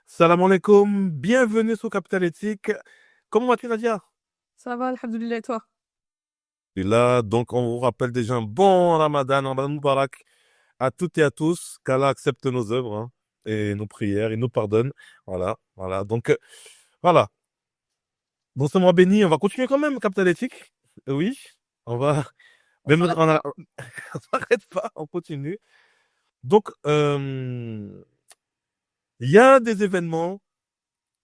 Salam alaikum, bienvenue sur Capital Éthique. Comment vas-tu, Nadia? Ça va, alhamdoulilah, et toi? Et là, donc, on vous rappelle déjà un bon Ramadan Moubarak à toutes et à tous, qu'Allah accepte nos œuvres hein, et nos prières, il nous pardonne. Voilà, voilà. Donc, voilà. Dans ce mois béni, on va continuer quand même, Capital Éthique. Oui, on va. On Même, s'arrête pas. on s'arrête pas, on continue. Donc, il y a des événements,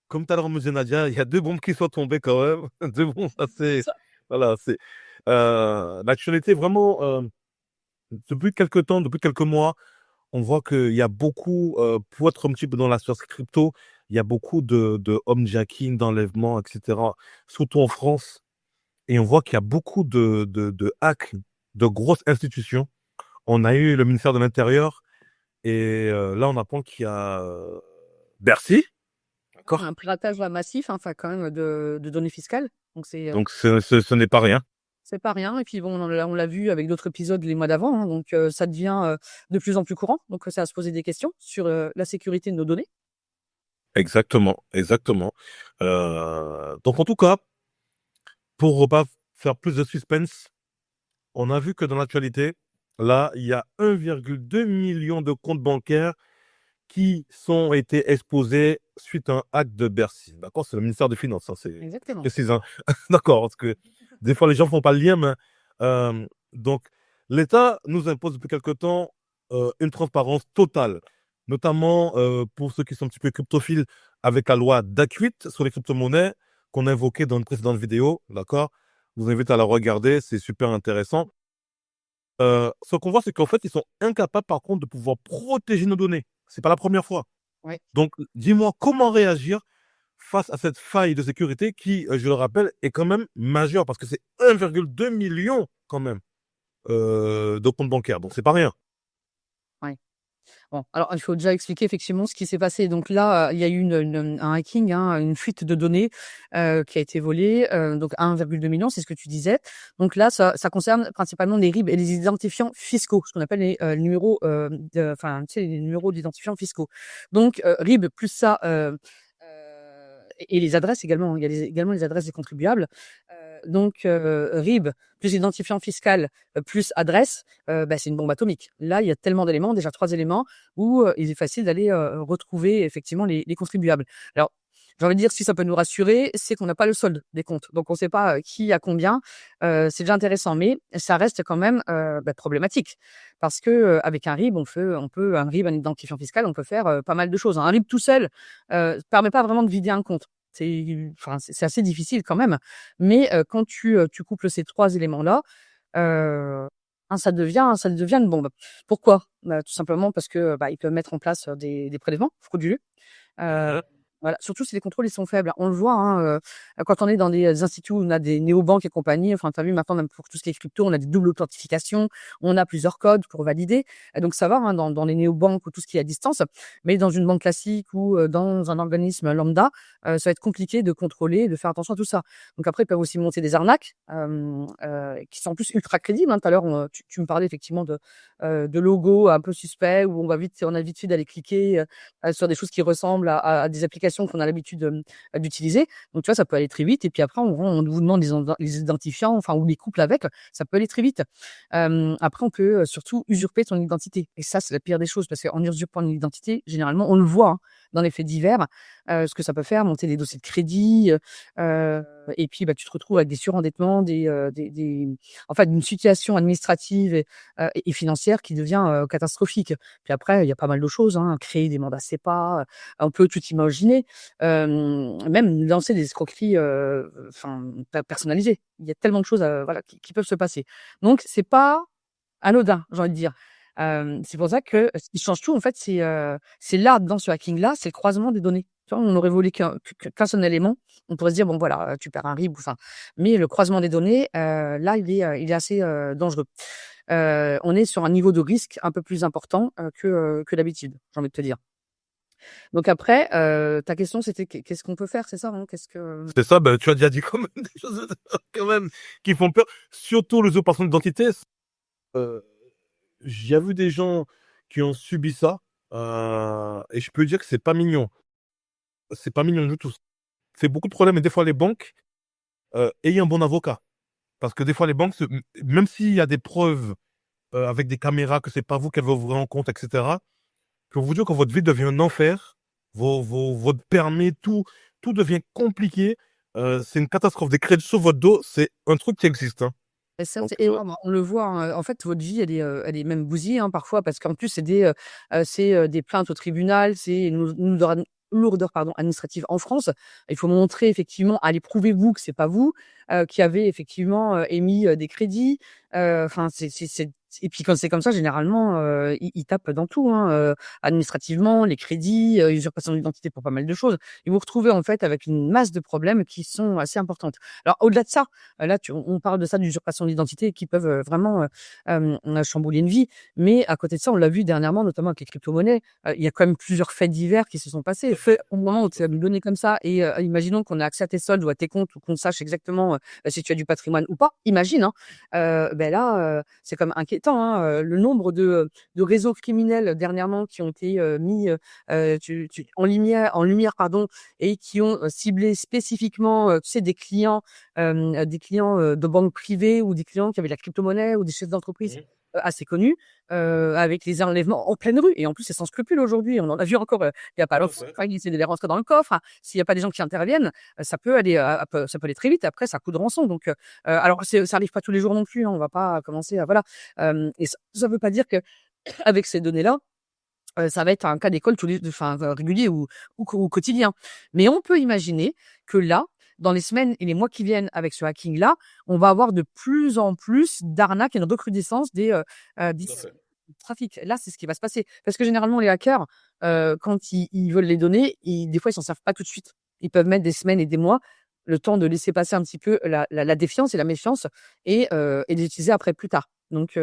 comme tout à l'heure, me disait Nadia, il y a deux bombes qui sont tombées quand même. Deux bombes assez. Ça- Voilà, c'est. L'actualité vraiment. Depuis quelques temps, depuis quelques mois, on voit qu'il y a beaucoup, pour être un petit peu dans la sphère crypto, il y a beaucoup de homejacking, d'enlèvements, etc., surtout en France. Et on voit qu'il y a beaucoup de hacks de grosses institutions. On a eu le ministère de l'Intérieur et là, on apprend qu'il y a Bercy, Un d'accord? piratage là, massif, hein, enfin, quand même, de données fiscales. Donc, Donc, ce n'est pas rien. c'est pas rien. Et puis, bon, on l'a vu avec d'autres épisodes les mois d'avant, hein, donc, ça devient de plus en plus courant. Donc, ça va se poser des questions sur la sécurité de nos données. Exactement, exactement. Donc, en tout cas, pour pas faire plus de suspense, on a vu que dans l'actualité, là, il y a 1,2 million de comptes bancaires qui sont été exposés suite à un hack de Bercy. D'accord? C'est le ministère des Finances, hein, je Exactement. précise. Hein. D'accord, parce que des fois, les gens font pas le lien, mais donc, l'État nous impose depuis quelque temps une transparence totale, notamment pour ceux qui sont un petit peu cryptophiles avec la loi d'Acuit sur les crypto-monnaies qu'on a évoquée dans une précédente vidéo. D'accord? Je vous invite à la regarder, c'est super intéressant. Ce qu'on voit, c'est qu'en fait, ils sont incapables, par contre, de pouvoir protéger nos données. C'est pas la première fois. Ouais. Donc, dis-moi comment réagir face à cette faille de sécurité qui, je le rappelle, est quand même majeure parce que c'est 1,2 million quand même de comptes bancaires. Donc, c'est pas rien. Ouais. Bon, alors il faut déjà expliquer effectivement ce qui s'est passé. Donc là, il y a eu un hacking, hein, une fuite de données qui a été volée, donc 1,2 million, c'est ce que tu disais. Donc là, ça concerne principalement les RIB et les identifiants fiscaux, ce qu'on appelle les numéros, enfin, tu sais, les numéros d'identifiants fiscaux. Donc RIB plus ça, et les adresses également. Il y a également les adresses des contribuables. Donc RIB plus identifiant fiscal plus adresse, bah, c'est une bombe atomique. Là, il y a tellement d'éléments, déjà 3 éléments où il est facile d'aller retrouver effectivement les contribuables. Alors, j'ai envie de dire, si ça peut nous rassurer, c'est qu'on n'a pas le solde des comptes. Donc, on ne sait pas qui a combien. C'est déjà intéressant, mais ça reste quand même bah, problématique. Parce que avec un RIB, un RIB, un identifiant fiscal, on peut faire pas mal de choses. Un RIB tout seul ne permet pas vraiment de vider un compte. C'est assez difficile quand même. Mais quand tu couples ces 3 éléments-là, heu, ça devient une bombe. Pourquoi? Bah, tout simplement parce que, bah, ils peuvent mettre en place, des prélèvements frauduleux. Heu, Mhm. voilà, surtout si les contrôles, ils sont faibles. On le voit, hein, quand on est dans des instituts où on a des néobanques et compagnie, enfin, tu as vu maintenant même pour tout ce qui est crypto, on a des doubles authentifications, on a plusieurs codes pour valider. Donc ça va, hein, dans les néobanques ou tout ce qui est à distance. Mais dans une banque classique ou, dans un organisme lambda, ça va être compliqué de contrôler, de faire attention à tout ça. Donc après, ils peuvent aussi monter des arnaques, qui sont en plus ultra crédibles, hein. Tout à l'heure, tu me parlais effectivement de logos un peu suspects où on a vite fait d'aller cliquer, sur des choses qui ressemblent à des applications qu'on a l'habitude, d'utiliser. Donc tu vois, ça peut aller très vite et puis après on vous demande les identifiants, enfin ou les couples avec, ça peut aller très vite. Après on peut, surtout usurper ton identité et ça, c'est la pire des choses parce qu'en usurpant une identité, généralement, on le voit, hein, dans les faits divers, ce que ça peut faire, monter des dossiers de crédit, et puis, bah, tu te retrouves avec des surendettements, des en fait, une situation administrative et financière qui devient, catastrophique. Puis après, il y a pas mal de choses, hein, créer des mandats CEPA, on peut tout imaginer, même lancer des escroqueries, enfin, personnalisées. Il y a tellement de choses, voilà, qui peuvent se passer. Donc c'est pas anodin, j'ai envie de dire. C'est pour ça que ce qui change tout, en fait, c'est là, dans ce hacking-là, c'est le croisement des données. Tu vois, on aurait volé qu'un seul élément, on pourrait se dire: «Bon voilà, tu perds un RIB», enfin, mais le croisement des données, là, il est assez, dangereux. On est sur un niveau de risque un peu plus important, que d'habitude, j'ai envie de te dire. Donc après, ta question, c'était qu'est-ce qu'on peut faire, c'est ça, hein? Qu'est-ce que C'est ça, ben, tu as déjà dit quand même des choses quand même qui font peur, surtout les usurpations d'identité. Euh, j'ai vu des gens qui ont subi ça et je peux dire que c'est pas mignon. c'est pas mignon du tout. C'est beaucoup de problèmes et des fois les banques, ayez un bon avocat. Parce que des fois les banques, même s'il y a des preuves avec des caméras que c'est pas vous qu'elles vont ouvrir en compte, etc., pour vous dire que votre vie devient un enfer, votre permis, tout devient compliqué. C'est une catastrophe. Des crédits sur votre dos, c'est un truc qui existe, hein. Et ça, Donc, c'est énorme, hein. On le voit, hein, en fait, votre vie, elle est même bousillée, hein, parfois, parce qu'en plus, c'est des plaintes au tribunal, c'est une lourdeur, pardon, administrative en France. Il faut montrer effectivement, allez, prouvez-vous que c'est pas vous, qui avez effectivement, émis, des crédits. Enfin, c'est et puis quand c'est comme ça, généralement, ils tapent dans tout, hein, administrativement, les crédits, usurpation d'identité pour pas mal de choses. Et vous vous retrouvez, en fait, avec une masse de problèmes qui sont assez importantes. Alors au-delà de ça, là, on parle de ça, d'usurpation d'identité qui peuvent vraiment chambouler une vie. Mais à côté de ça, on l'a vu dernièrement, notamment avec les crypto-monnaies, il y a quand même plusieurs faits divers qui se sont passés. Fait au moment où tu as une donnée comme ça et imaginons qu'on a accès à tes soldes ou à tes comptes ou qu'on sache exactement si tu as du patrimoine ou pas, imagine, hein, ben là, c'est quand même inquiétant, hein, le nombre de réseaux criminels dernièrement qui ont été mis en lumière pardon, et qui ont ciblé spécifiquement tu sais, des clients de banques privées ou des clients qui avaient de la crypto-monnaie ou des chefs d'entreprise assez connus, avec les enlèvements en pleine rue et en plus c'est sans scrupule aujourd'hui. On en a vu encore, il y a pas tout à longtemps, fait. enfin, ils essaient de les rentrer dans le coffre. S'il y a pas des gens qui interviennent, ça peut aller très vite. Après, ça a coup de rançon. Donc, alors ça arrive pas tous les jours non plus, hein, on va pas commencer à voilà. Et ça veut pas dire que avec ces données-là, ça va être un cas d'école régulier ou quotidien. Mais on peut imaginer que là, dans les semaines et les mois qui viennent avec ce hacking-là, on va avoir de plus en plus d'arnaques et une recrudescence des Tout à fait. trafics. Là, c'est ce qui va se passer. Parce que généralement, les hackers, quand ils veulent les données, des fois, ils s'en servent pas tout de suite. Ils peuvent mettre des semaines et des mois, le temps de laisser passer un petit peu la défiance et la méfiance et d'utiliser après plus tard. Donc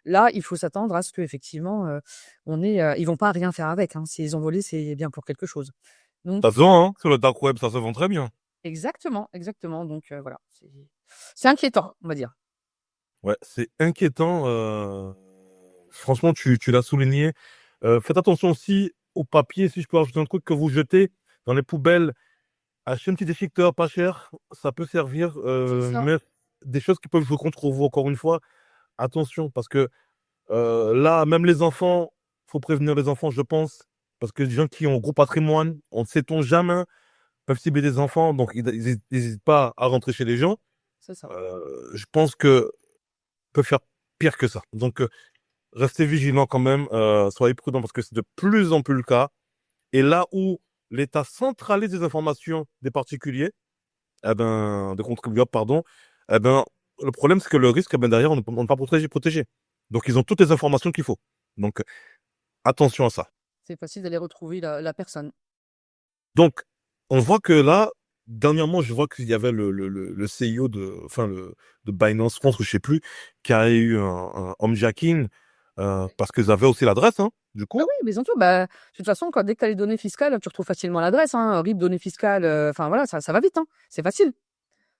là, il faut s'attendre à ce qu'effectivement, ils vont pas rien faire avec, hein. S'ils ont volé, c'est bien pour quelque chose. Donc Ça se vend, hein. Sur le dark web, ça se vend très bien. exactement, exactement. Donc voilà, c'est inquiétant, on va dire. Ouais, c'est inquiétant. Franchement, tu l'as souligné. Faites attention aussi au papier, si je peux rajouter un truc que vous jetez dans les poubelles. Achetez un petit déchiqueteur pas cher, ça peut servir, C'est ça. mais des choses qui peuvent jouer contre vous, encore une fois. Attention, parce que là, même les enfants, faut prévenir les enfants, je pense, parce que des gens qui ont un gros patrimoine, on ne sait-on jamais, peuvent cibler des enfants, donc ils n'hésitent pas à rentrer chez les gens. C'est ça. Je pense que peuvent faire pire que ça. Donc, restez vigilants quand même, soyez prudents parce que c'est de plus en plus le cas. Et là où l'État centralise les informations des particuliers, eh ben, des contribuables, pardon, eh ben, le problème, c'est que le risque, eh ben, derrière, on n'est pas protégé. Donc, ils ont toutes les informations qu'il faut. Donc, attention à ça. C'est facile d'aller retrouver la personne. Donc, on voit que là, dernièrement, je vois qu'il y avait le CEO de Binance France, ou je sais plus, qui a eu un homejacking, parce qu'ils avaient aussi l'adresse, hein, du Ah coup. oui, mais surtout, bah, de toute façon, dès que tu as les données fiscales, tu retrouves facilement l'adresse, hein. RIB données fiscales, enfin voilà, ça va vite, hein. C'est facile.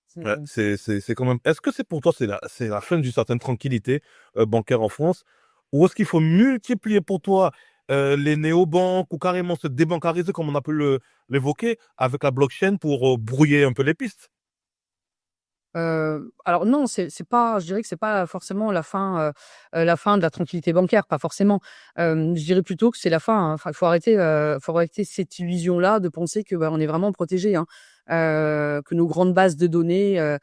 C'est Ouais, c'est quand même. Est-ce que c'est pour toi, c'est la fin d'une certaine tranquillité bancaire en France, ou est-ce qu'il faut multiplier pour toi les néobanques ou carrément se débancariser, comme on a pu l'évoquer, avec la blockchain pour brouiller un peu les pistes? Alors non, c'est pas je dirais que c'est pas forcément la fin de la tranquillité bancaire, pas forcément. Je dirais plutôt que c'est la fin, hein. Enfin, faut arrêter cette illusion-là de penser que, bah, on est vraiment protégé, hein. Que nos grandes bases de données,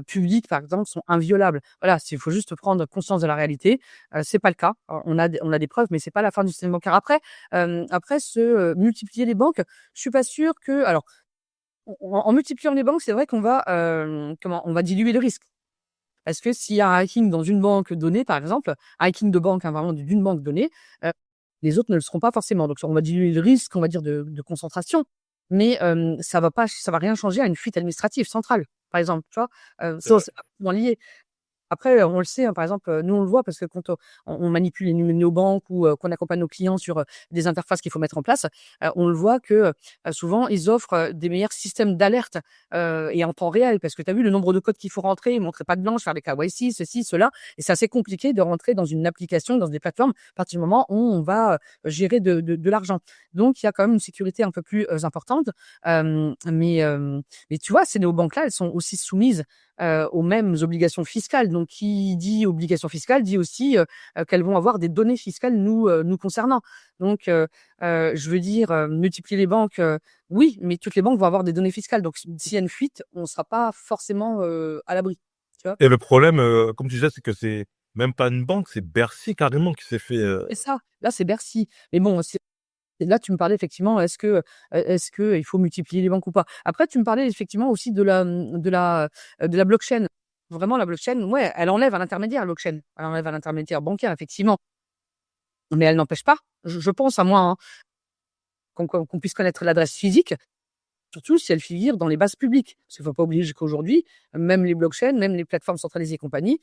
publiques, par exemple, sont inviolables. Voilà, il faut juste prendre conscience de la réalité. C'est pas le cas. On a des preuves, mais c'est pas la fin du système bancaire. Après multiplier les banques, je suis pas sûre que alors en multipliant les banques, c'est vrai qu'on va, on va diluer le risque. Parce que s'il y a un hacking dans une banque donnée, par exemple, un hacking de banque, hein, vraiment d'une banque donnée, heu, les autres ne le seront pas forcément. Donc on va diluer le risque, on va dire de concentration, mais ça va rien changer à une fuite administrative centrale, par exemple, tu vois? C'est vrai. C'est pas forcément lié. Après, on le sait, hein, par exemple, nous, on le voit parce que quand on manipule les néobanques ou qu'on accompagne nos clients sur des interfaces qu'il faut mettre en place, on le voit que souvent, ils offrent des meilleurs systèmes d'alerte et en temps réel. Parce que tu as vu le nombre de codes qu'il faut rentrer, montrer patte blanche, faire des KYC, ceci, cela. Et c'est assez compliqué de rentrer dans une application, dans des plateformes, à partir du moment où on va gérer de l'argent. Donc, il y a quand même une sécurité un peu plus importante. Mais tu vois, ces néobanques-là, elles sont aussi soumises aux mêmes obligations fiscales. Donc, qui dit obligations fiscales dit aussi qu'elles vont avoir des données fiscales nous concernant. Donc, je veux dire, multiplier les banques, oui, mais toutes les banques vont avoir des données fiscales. Donc, s'il y a une fuite, on ne sera pas forcément à l'abri. Tu vois? Et le problème, comme tu disais, c'est que c'est même pas une banque, c'est Bercy carrément qui s'est fait. C'est ça. Là, c'est Bercy. Mais bon, et là, tu me parlais effectivement, est-ce que il faut multiplier les banques ou pas? Après, tu me parlais effectivement aussi de la blockchain. Vraiment, la blockchain, ouais, elle enlève un intermédiaire, la blockchain. Elle enlève un intermédiaire bancaire, effectivement. Mais elle n'empêche pas, je pense à moi, hein, qu'on puisse connaître l'adresse physique, surtout si elle figure dans les bases publiques. Parce qu'il faut pas oublier qu'aujourd'hui, même les blockchains, même les plateformes centralisées et compagnie,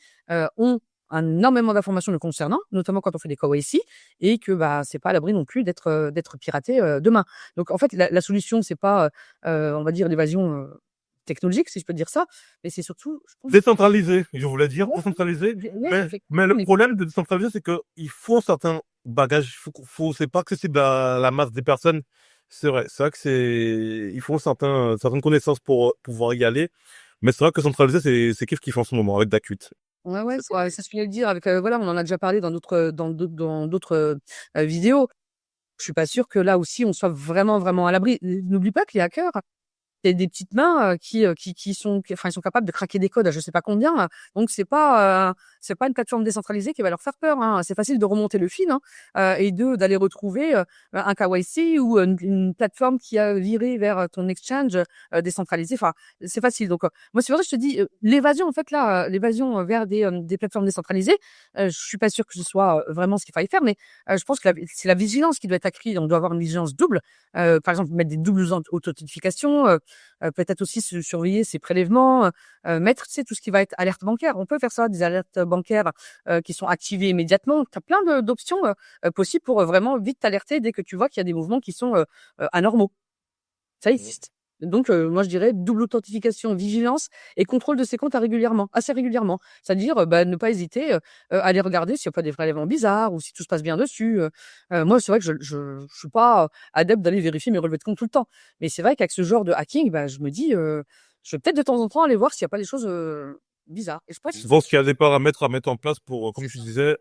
ont un énormément d'informations nous concernant, notamment quand on fait des KYC, et que bah c'est pas à l'abri non plus d'être piraté demain. Donc en fait, la solution c'est pas, on va dire l'évasion technologique, si je peux dire ça, mais c'est surtout, je pense, Décentralisé, je voulais dire ouais, décentralisé, ouais, mais effectivement, le problème de décentraliser, c'est que il faut certains bagages, c'est pas accessible à la masse des personnes. C'est vrai que il faut certaines connaissances pour pouvoir y aller. Mais c'est vrai que centraliser, c'est kiff en ce moment avec Dacult. ouais, ouais, c'est ce que je voulais dire avec, voilà, on en a déjà parlé dans d'autres vidéos. Je suis pas sûre que là aussi on soit vraiment, vraiment à l'abri. N'oublie pas que les hackers, c'est des petites mains enfin, ils sont capables de craquer des codes à je sais pas combien. Donc c'est pas une plateforme décentralisée qui va leur faire peur, hein. C'est facile de remonter le fil, hein, et d'aller retrouver un KYC ou une plateforme qui a viré vers ton exchange décentralisé. Enfin, c'est facile. Donc moi c'est pour ça que je te dis l'évasion en fait là, l'évasion vers des plateformes décentralisées. Je suis pas sûre que ce soit vraiment ce qu'il faille faire, mais je pense que c'est la vigilance qui doit être accrue. On doit avoir une vigilance double. Par exemple, mettre des doubles authentifications. Peut-être aussi surveiller ses prélèvements, mettre, tu sais, tout ce qui va être alerte bancaire. On peut faire ça, des alertes bancaires qui sont activées immédiatement. Tu as plein d'options possibles pour vraiment vite t'alerter dès que tu vois qu'il y a des mouvements qui sont anormaux. Ça existe. Donc, moi, je dirais double authentification, vigilance et contrôle de ses comptes assez régulièrement. C'est-à-dire, bah, ne pas hésiter à aller regarder s'il n'y a pas des prélèvements bizarres ou si tout se passe bien dessus. Moi, c'est vrai que je suis pas adepte d'aller vérifier mes relevés de compte tout le temps. Mais c'est vrai qu'avec ce genre de hacking, bah, je me dis, je vais peut-être de temps en temps aller voir s'il n'y a pas des choses bizarres. Et je pense que Souvent, s'il y a des paramètres à mettre en place pour, c'est comme je ça. disais,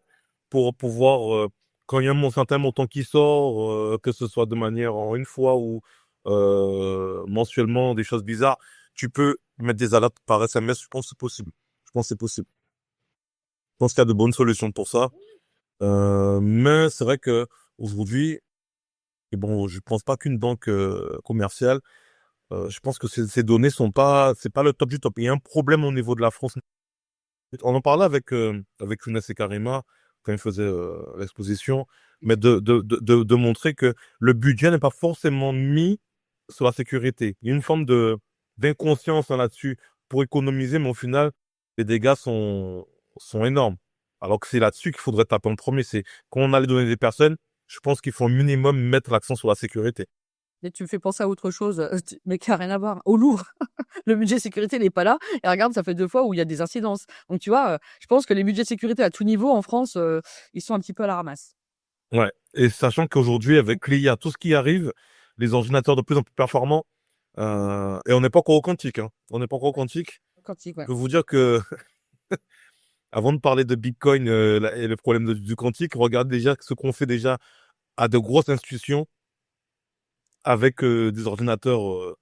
pour pouvoir, quand il y a un certain montant qui sort, que ce soit de manière en une fois ou mensuellement, des choses bizarres, tu peux mettre des alertes par SMS. Je pense que c'est possible. Je pense que c'est possible. Je pense qu'il y a de bonnes solutions pour ça. Mais c'est vrai que aujourd'hui, et bon, je pense pas qu'une banque commerciale, je pense que ces données c'est pas le top du top. Il y a un problème au niveau de la France. On en parlait avec Younes et Karima quand ils faisaient l'exposition, mais de montrer que le budget n'est pas forcément mis sur la sécurité. Il y a une forme d'inconscience hein, là-dessus pour économiser, mais au final, les dégâts sont énormes. Alors que c'est là-dessus qu'il faudrait taper en premier. C'est quand on a les données des personnes, je pense qu'il faut au minimum mettre l'accent sur la sécurité. Et tu me fais penser à autre chose, mais qui a rien à voir. Au Louvre, le budget sécurité n'est pas là et regarde, ça fait 2 fois où il y a des incidences. Donc tu vois, je pense que les budgets de sécurité à tout niveau en France, ils sont un petit peu à la ramasse. Ouais. Et sachant qu'aujourd'hui, avec l'IA, tout ce qui arrive, les ordinateurs de plus en plus performants, et on n'est pas encore au quantique, hein. On n'est pas encore au quantique. Quantique, Je ouais. peux vous dire que, avant de parler de Bitcoin, et le problème du quantique, regarde déjà ce qu'on fait déjà à de grosses institutions avec des ordinateurs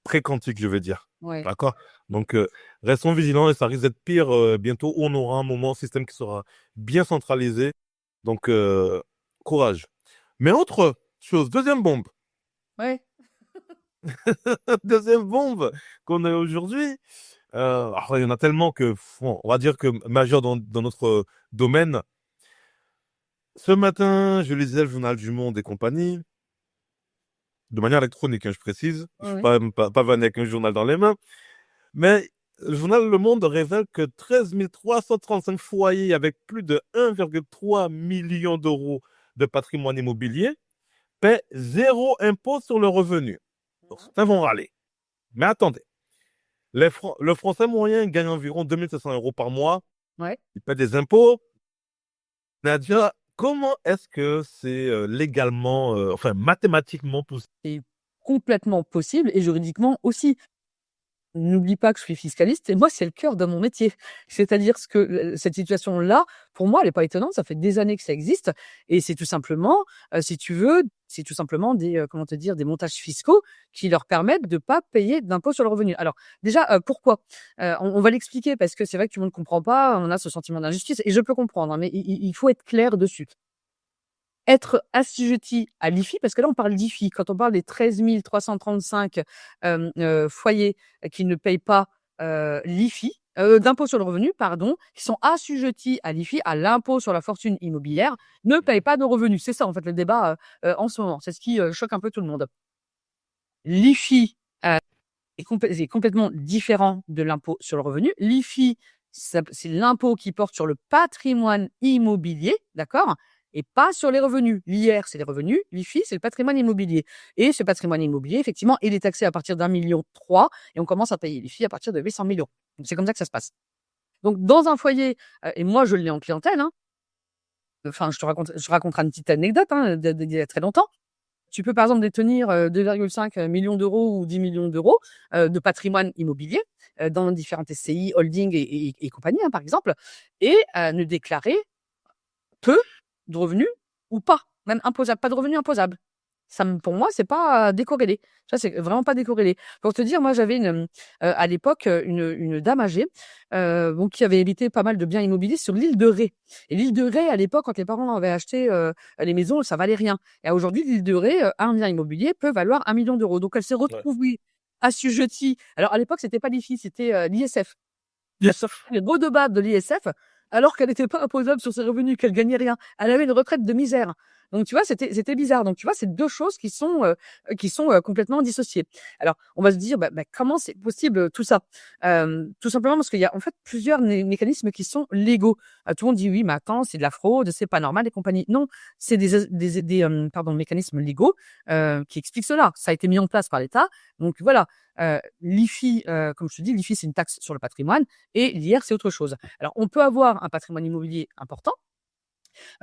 pré-quantiques, je vais dire. Ouais. D'accord? Donc, restons vigilants et ça risque d'être pire bientôt où on aura un moment, un système qui sera bien centralisé. Donc, courage. Mais autre chose, deuxième bombe. Ouais. Deuxième bombe qu'on a aujourd'hui. Alors, il y en a tellement que, bon, on va dire que majeur dans notre domaine. Ce matin, je lisais le journal du Monde et compagnie, de manière électronique, hein, je précise. Je Ouais, suis ouais. pas vanné avec un journal dans les mains. Mais le journal Le Monde révèle que 13 335 foyers avec plus de 1,3 million d'euros de patrimoine immobilier paient zéro impôt sur le revenu. Donc, certains vont râler. Mais attendez, le Français moyen gagne environ 2 500 € par mois. Ouais. Il paie des impôts. Nadia, comment est-ce que c'est légalement, enfin mathématiquement possible? C'est complètement possible et juridiquement aussi. N'oublie pas que je suis fiscaliste et moi, c'est le cœur de mon métier. C'est-à-dire que cette situation-là, pour moi, elle est pas étonnante. Ça fait des années que ça existe et c'est tout simplement, si tu veux, c'est tout simplement des, comment te dire, des montages fiscaux qui leur permettent de pas payer d'impôt sur le revenu. Alors déjà, pourquoi? On va l'expliquer parce que c'est vrai que tout le monde comprend pas. On a ce sentiment d'injustice et je peux comprendre, hein, mais il faut être clair dessus. Être assujetti à l'IFI, parce que là, on parle d'IFI. Quand on parle des 13 335 foyers qui ne payent pas l'IFI, d'impôt sur le revenu, pardon, qui sont assujettis à l'IFI, à l'impôt sur la fortune immobilière, ne payent pas de revenus. C'est ça, en fait, le débat en ce moment. C'est ce qui choque un peu tout le monde. L'IFI est complètement différent de l'impôt sur le revenu. L'IFI, c'est l'impôt qui porte sur le patrimoine immobilier, d'accord? Et pas sur les revenus. L'IR, c'est les revenus. L'IFI, c'est le patrimoine immobilier. Et ce patrimoine immobilier, effectivement, il est taxé à partir d'1,3 million et on commence à payer l'IFI à partir de 800 000 €. Donc, c'est comme ça que ça se passe. Donc, dans un foyer, et moi, je l'ai en clientèle, hein. Enfin, je raconterai une petite anecdote, hein, d'il y a très longtemps. Tu peux, par exemple, détenir 2,5 millions d'euros ou 10 millions d'euros de patrimoine immobilier dans différentes SCI, holding et compagnie, hein, par exemple, et ne déclarer peu de revenus ou pas, même imposable, pas de revenus imposables. Pour moi, c'est pas décorrélé. Ça, c'est vraiment pas décorrélé. Pour te dire, moi, j'avais à l'époque, une dame âgée, bon, qui avait hérité pas mal de biens immobiliers sur l'île de Ré. Et l'île de Ré, à l'époque, quand les parents avaient acheté les maisons, ça valait rien. Et aujourd'hui, l'île de Ré, un bien immobilier peut valoir 1 million d'euros. Donc, elle s'est Ouais. retrouvée assujettie. Alors, à l'époque, c'était pas l'IFI, c'était l'ISF. Yes, sir. Les redevables de l'ISF, alors qu'elle n'était pas imposable sur ses revenus, qu'elle gagnait rien. Elle avait une retraite de misère. Donc, tu vois, c'était bizarre. Donc, tu vois, c'est deux choses qui sont complètement dissociées. Alors, on va se dire, comment c'est possible tout ça? Tout simplement parce qu'il y a en fait plusieurs mécanismes qui sont légaux. Tout le monde dit oui, mais attends, c'est de la fraude, c'est pas normal et compagnie. Non, c'est des mécanismes légaux qui expliquent cela. Ça a été mis en place par l'État. Donc voilà, l'IFI, comme je te dis, l'IFI c'est une taxe sur le patrimoine et l'IR c'est autre chose. Alors, on peut avoir un patrimoine immobilier important.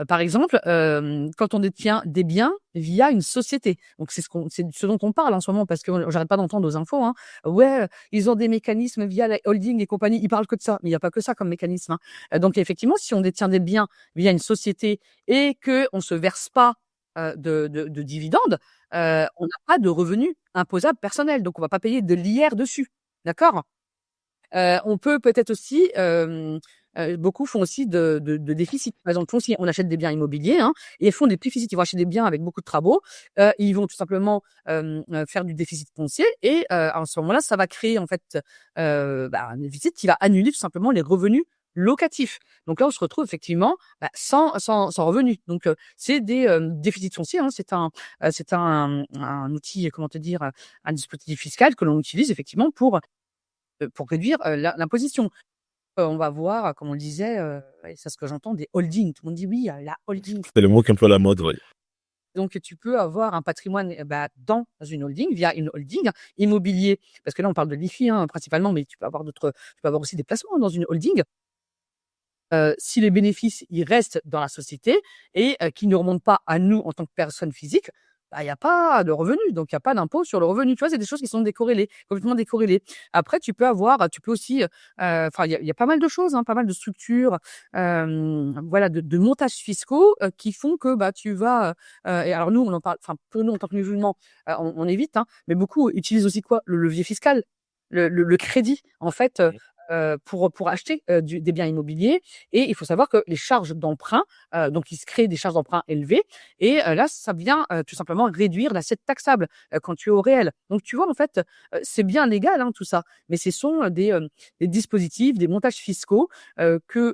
Par exemple, quand on détient des biens via une société. Donc c'est ce dont on parle en ce moment parce que j'arrête pas d'entendre aux infos, hein. Ouais, ils ont des mécanismes via la holding et compagnie. Ils parlent que de ça, mais il y a pas que ça comme mécanisme, hein. Donc effectivement, si on détient des biens via une société et que on se verse pas de dividendes, on n'a pas de revenus imposables personnels. Donc on va pas payer de l'IR dessus. D'accord? On peut peut-être aussi, beaucoup font aussi de déficit. Par exemple, on achète des biens immobiliers, hein, et ils font des déficits. Ils vont acheter des biens avec beaucoup de travaux, ils vont tout simplement, faire du déficit foncier et à ce moment-là, ça va créer en fait, un déficit qui va annuler tout simplement les revenus locatifs. Donc là, on se retrouve effectivement, sans revenus. Donc c'est des, déficits fonciers, hein. C'est un outil, comment te dire? Un dispositif fiscal que l'on utilise effectivement pour réduire, l'imposition. On va voir, comme on le disait, et c'est ce que j'entends, des holdings. Tout le monde dit: «Oui, la holding». C'est le mot qui est un peu à la mode, oui. Donc tu peux avoir un patrimoine, dans une holding, via une holding immobilier, parce que là, on parle de l'IFI, hein, principalement, mais tu peux avoir aussi des placements dans une holding. Si les bénéfices, ils restent dans la société et qu'ils ne remontent pas à nous en tant que personnes physiques, il y a pas de revenus, donc il y a pas d'impôt sur le revenu. Tu vois? C'est des choses qui sont décorrélées, complètement décorrélées. Après, tu peux aussi, enfin, il y a pas mal de choses, hein, pas mal de structures, voilà, de montages fiscaux, qui font que, tu vas, et alors nous, on en parle, enfin, pour nous, en tant que musulmans, on évite, hein, mais beaucoup utilisent aussi quoi? Le levier fiscal, le crédit, en fait, pour acheter, des biens immobiliers et il faut savoir que les charges d'emprunt, donc il se crée des charges d'emprunt élevées et là, ça vient, tout simplement réduire l'assiette taxable, quand tu es au réel. Donc tu vois, en fait, c'est bien légal, hein, tout ça, mais ce sont des dispositifs, des montages fiscaux,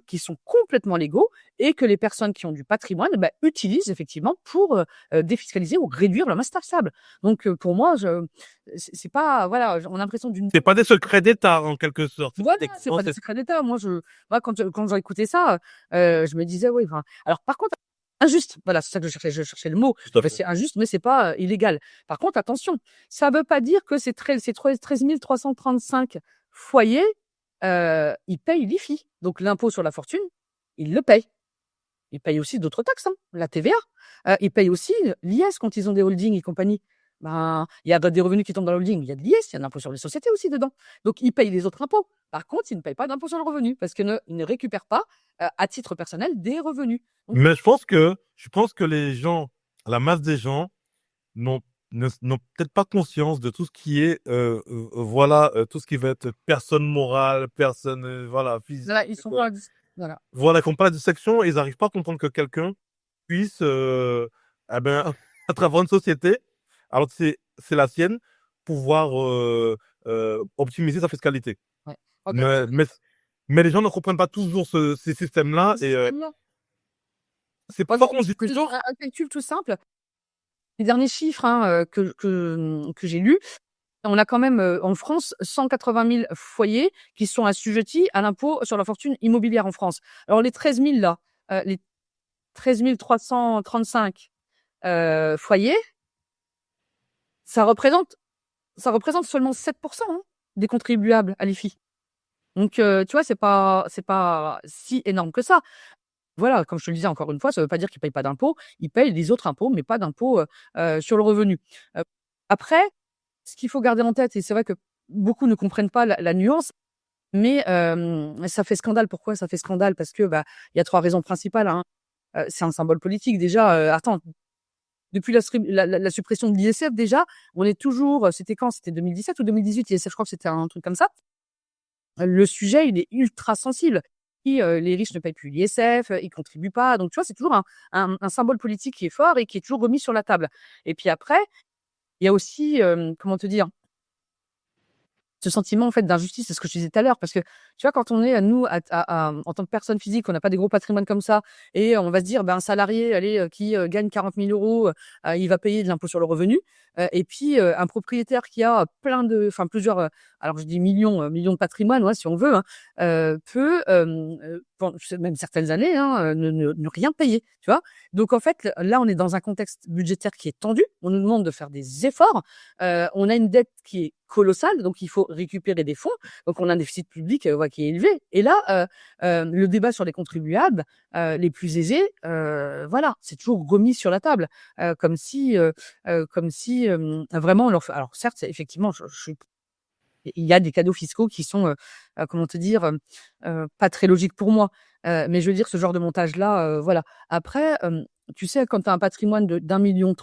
qui sont complètement légaux et que les personnes qui ont du patrimoine utilisent effectivement pour défiscaliser ou réduire leur masse taxable. Donc pour moi, c'est pas voilà, on a l'impression d'une C'est pas des secrets d'État en quelque sorte. voilà, c'est Techniquement, pas des c'est secrets d'État. Moi quand j'ai écouté ça, je me disais oui, enfin alors par contre injuste, voilà, c'est ça que je cherchais le mot. tout à fait. C'est injuste, mais c'est pas illégal. Par contre, attention, ça veut pas dire que ces 13 335 foyers, ils payent l'IFI. Donc l'impôt sur la fortune, ils le payent. Ils payent aussi d'autres taxes, hein, la TVA. Ils payent aussi l'IS quand ils ont des holdings et compagnie. Ben, il y a des revenus qui tombent dans le holding, il y a de l'IS, il y a un impôt sur les sociétés aussi dedans. Donc ils payent les autres impôts. Par contre, ils ne payent pas d'impôt sur le revenu parce qu'ils ne récupèrent pas à titre personnel des revenus. Donc, Mais je pense que les gens, la masse des gens, n'ont n'ont peut-être pas conscience de tout ce qui est, voilà, tout ce qui va être personne morale, personne, voilà, physique, voilà, ils sont quoi. pas voilà. Voilà, qu'on parle de section, ils n'arrivent pas à comprendre que quelqu'un puisse, eh ben, à travers une société, alors que c'est la sienne, pouvoir optimiser sa fiscalité. Ouais. Mais, mais, mais les gens ne comprennent pas toujours ces systèmes-là et c'est pas qu'on dit toujours. Un calcul tout simple. Les derniers chiffres hein, que j'ai lus, on a quand même en France 180 000 foyers qui sont assujettis à l'impôt sur la fortune immobilière en France. Alors les 13 000 là, les 13 335 foyers, ça représente seulement 7% hein, des contribuables à l'IFI. Donc tu vois, c'est pas si énorme que ça. Voilà, comme je te le disais encore une fois, ça veut pas dire qu'ils payent pas d'impôts. Ils payent les autres impôts, mais pas d'impôts sur le revenu. Après, ce qu'il faut garder en tête, et c'est vrai que beaucoup ne comprennent pas la nuance, mais ça fait scandale. Pourquoi ça fait scandale? Parce que il y a 3 raisons principales, hein. C'est un symbole politique déjà, attends, depuis la suppression de l'ISF déjà, on est toujours, c'était quand? C'était 2017 ou 2018 l'ISF? Je crois que c'était un truc comme ça. Le sujet, il est ultra sensible. Et les riches ne payent plus l'ISF, ils contribuent pas. Donc tu vois, c'est toujours un symbole politique qui est fort et qui est toujours remis sur la table. Et puis après, il y a aussi, comment te dire? Ce sentiment en fait d'injustice, c'est ce que je disais tout à l'heure, parce que tu vois quand on est nous en tant que personne physique, on n'a pas des gros patrimoines comme ça et on va se dire un salarié allez qui gagne 40 000 €, il va payer de l'impôt sur le revenu, et puis un propriétaire qui a plusieurs alors je dis millions de patrimoine ouais, si on veut hein, peut même certaines années hein, ne rien payer, tu vois. Donc en fait là on est dans un contexte budgétaire qui est tendu, on nous demande de faire des efforts, on a une dette qui est colossale, donc il faut récupérer des fonds. Donc on a un déficit public qui est élevé. Et là, le débat sur les contribuables les plus aisés, voilà, c'est toujours remis sur la table, comme si vraiment on leur fait. Alors certes, effectivement, il y a des cadeaux fiscaux qui sont, comment te dire, pas très logiques pour moi. Mais je veux dire, ce genre de montage-là, voilà. Après, tu sais, quand tu as un patrimoine de d'1,3 million,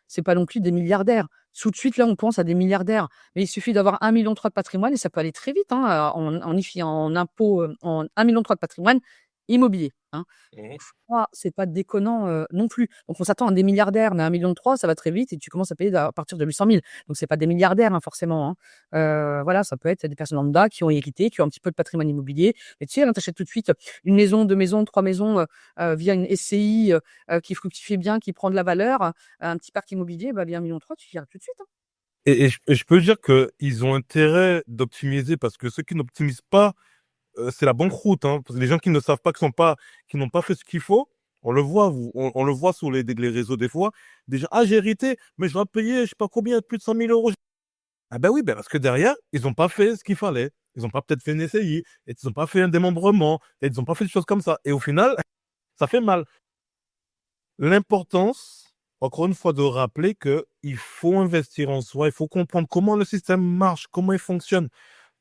c'est pas non plus des milliardaires. Tout de suite, là, on pense à des milliardaires. Mais il suffit d'avoir 1,3 million de patrimoine et ça peut aller très vite, hein, en IFI, en impôt, en 1,3 million de patrimoine immobilier, hein. Mmh. C'est pas déconnant, non plus. Donc on s'attend à des milliardaires, mais 1,3 million, ça va très vite et tu commences à payer à partir de 800 000. Donc c'est pas des milliardaires, hein, forcément, hein. Voilà, ça peut être des personnes lambda qui ont hérité, qui ont un petit peu de patrimoine immobilier. Mais tu sais, là, tu achètes tout de suite une maison, 2 maisons, 3 maisons, via une SCI, qui fructifie bien, qui prend de la valeur, un petit parc immobilier, via 1,3 million, tu y arrives tout de suite, hein. Et je peux dire qu'ils ont intérêt d'optimiser parce que ceux qui n'optimisent pas, c'est la banqueroute, hein. Parce que les gens qui ne savent pas, qui n'ont pas fait ce qu'il faut, on le voit, on le voit sur les réseaux des fois. Déjà, ah, j'ai hérité, mais je dois payer, je sais pas combien, plus de 100 000 €. Ah ben oui, ben parce que derrière, ils n'ont pas fait ce qu'il fallait. Ils n'ont pas peut-être fait une SCI, et ils n'ont pas fait un démembrement, et ils n'ont pas fait des choses comme ça. Et au final, ça fait mal. L'importance, encore une fois, de rappeler que il faut investir en soi, il faut comprendre comment le système marche, comment il fonctionne,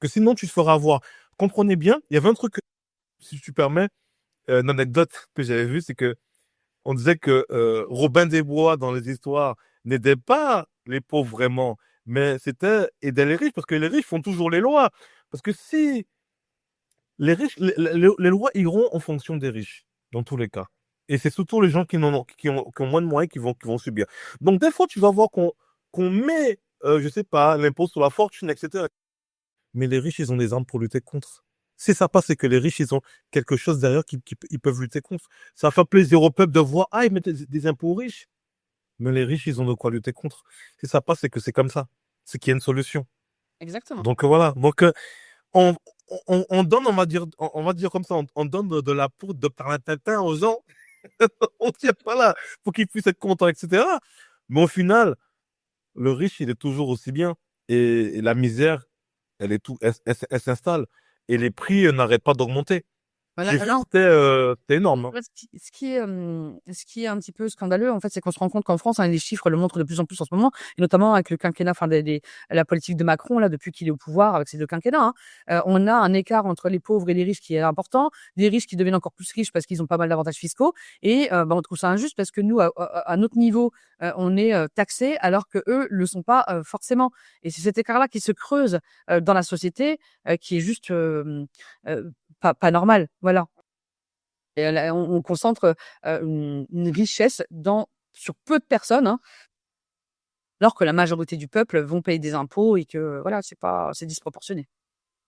que sinon tu te feras avoir. Comprenez bien, il y avait un truc, si tu permets, une anecdote que j'avais vue, c'est que on disait que Robin des Bois dans les histoires n'aidait pas les pauvres vraiment, mais c'était aider les riches parce que les riches font toujours les lois. Parce que si les riches, les lois iront en fonction des riches, dans tous les cas. Et c'est surtout les gens qui ont moins de moyens qui vont subir. Donc, des fois, tu vas voir qu'on met, je sais pas, l'impôt sur la fortune, etc. Mais les riches, ils ont des armes pour lutter contre. Si ça passe, c'est que les riches, ils ont quelque chose derrière ils peuvent lutter contre. Ça va faire plaisir au peuple de voir, ah, ils mettent des impôts aux riches. Mais les riches, ils ont de quoi lutter contre. Si ça passe, c'est que c'est comme ça. C'est qu'il y a une solution. Exactement. Donc voilà. Donc on, on donne, on va dire comme ça, on donne de la poudre de perlimpinpin aux gens. On tient pas là pour qu'ils puissent être contents, etc. Mais au final, le riche, il est toujours aussi bien. Et la misère, elle s'installe. Et les prix n'arrêtent pas d'augmenter. Voilà. J'ai vu, Alors, c'était énorme. Hein. ouais, ce qui est un petit peu scandaleux, en fait, c'est qu'on se rend compte qu'en France, hein, les chiffres le montrent de plus en plus en ce moment, et notamment avec le quinquennat, enfin, la politique de Macron, là, depuis qu'il est au pouvoir, avec ses 2 quinquennats, hein. On a un écart entre les pauvres et les riches qui est important, des riches qui deviennent encore plus riches parce qu'ils ont pas mal d'avantages fiscaux, et bah, on trouve ça injuste parce que nous, à notre niveau, on est taxés alors que eux le sont pas forcément. Et c'est cet écart-là qui se creuse dans la société, qui est juste pas normal. Voilà. Et là, on concentre une richesse sur peu de personnes, hein, alors que la majorité du peuple vont payer des impôts et que voilà, c'est disproportionné.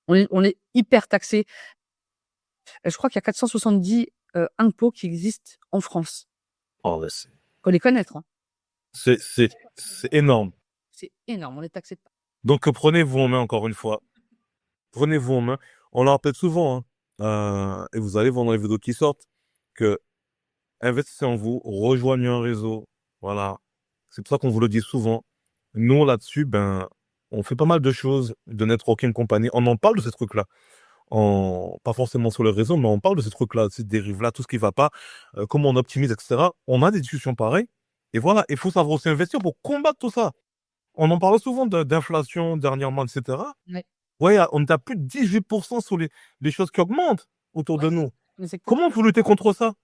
On est hyper taxé. Je crois qu'il y a 470 impôts qui existent en France. Oh, ouais, Faut les connaître, hein. c'est énorme. C'est énorme, on est taxé de partout. Donc, prenez-vous en main encore une fois. Prenez-vous en main. On le rappelle souvent, hein. Et vous allez voir dans les vidéos qui sortent que investissez en vous, rejoignez un réseau. Voilà. C'est pour ça qu'on vous le dit souvent. Nous, là-dessus, ben, on fait pas mal de choses, de networking compagnie. On en parle de ces trucs-là. Pas forcément sur le réseau, mais on parle de ces trucs-là, de ces dérives-là, tout ce qui va pas, comment on optimise, etc. On a des discussions pareilles. Et voilà, il faut savoir aussi investir pour combattre tout ça. On en parle souvent d'inflation dernièrement, etc. Ouais, Ouais, on est à plus de 18% sur les choses qui augmentent autour de ouais, nous. exactement. Comment vous luttez contre ça?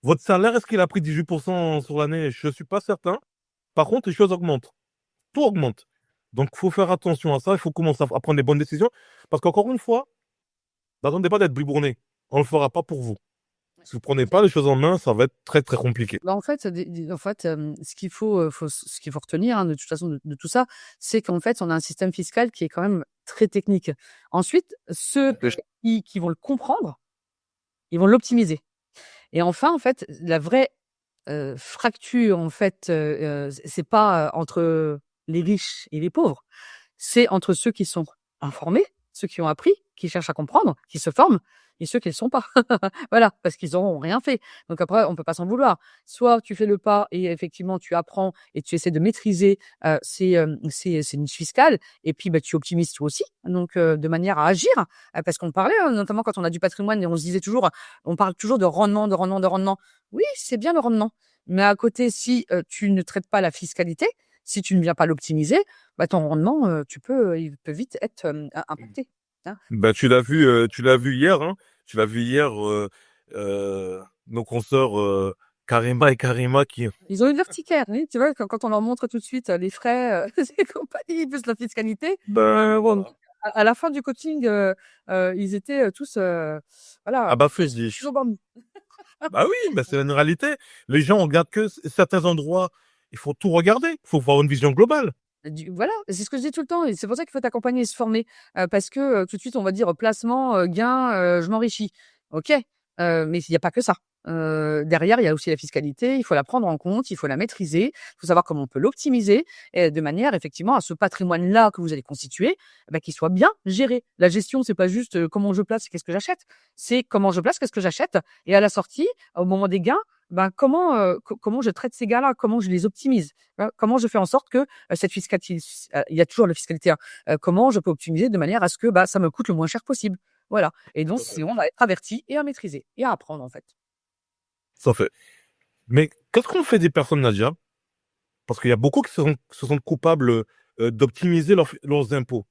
Votre salaire, est-ce qu'il a pris 18% sur l'année? Je suis pas certain. Par contre, les choses augmentent. Tout augmente. Donc, il faut faire attention à ça. Il faut commencer à prendre les bonnes décisions. Parce qu'encore une fois, n'attendez pas d'être bribourné. On ne le fera pas pour vous. Si vous prenez pas les choses en main, ça va être très, très compliqué. Bah, en fait, ce qu'il faut retenir, hein, de toute façon de tout ça, c'est qu'en fait, on a un système fiscal qui est quand même très technique. Ensuite, ceux qui vont le comprendre, ils vont l'optimiser. Et enfin, en fait, la vraie fracture, en fait, c'est pas entre les riches et les pauvres, c'est entre ceux qui sont informés, ceux qui ont appris, qui cherchent à comprendre, qui se forment, et ceux qui ne le sont pas. Voilà, parce qu'ils n'auront rien fait. Donc après, on peut pas s'en vouloir. Soit tu fais le pas et effectivement tu apprends et tu essaies de maîtriser ces niches fiscales, et puis bah, tu optimises toi aussi, donc de manière à agir, parce qu'on parlait, hein, notamment quand on a du patrimoine, et on se disait toujours, on parle toujours de rendement, de rendement, de rendement. Oui, c'est bien le rendement, mais à côté, si tu ne traites pas la fiscalité, si tu ne viens pas l'optimiser, bah, ton rendement, il peut vite être impacté, hein. Ben, tu l'as vu hier, hein. Tu l'as vu hier, nos consoeurs, Karima et Karima qui, Ils ont une verticaire, oui, tu vois, quand on leur montre tout de suite les frais, et compagnie, plus la fiscalité, ben, bon, voilà. à la fin du coaching, ils étaient tous, Ah voilà, bah, fais, je dis. toujours bandits. Bah oui, bah c'est une réalité. Les gens regardent que certains endroits. Il faut tout regarder. Il faut voir une vision globale. Voilà, c'est ce que je dis tout le temps, et c'est pour ça qu'il faut accompagner et se former, parce que tout de suite on va dire placement, gain, je m'enrichis. OK, mais il y a pas que ça. Derrière, il y a aussi la fiscalité, il faut la prendre en compte, il faut la maîtriser, il faut savoir comment on peut l'optimiser, et de manière effectivement à ce patrimoine-là que vous allez constituer, bah, qu'il soit bien géré. La gestion, c'est pas juste, comment je place, qu'est-ce que j'achète, c'est comment je place, qu'est-ce que j'achète, et à la sortie, au moment des gains, ben comment je traite ces gains-là, comment je les optimise, hein, comment je fais en sorte que cette fiscalité, il y a toujours la fiscalité, hein, comment je peux optimiser de manière à ce que bah, ça me coûte le moins cher possible. Voilà. Et donc, c'est on va être averti et à maîtriser et à apprendre, en fait. Ça fait. Mais qu'est-ce qu'on fait des personnes, Nadia? Parce qu'il y a beaucoup qui se sentent coupables d'optimiser leurs impôts.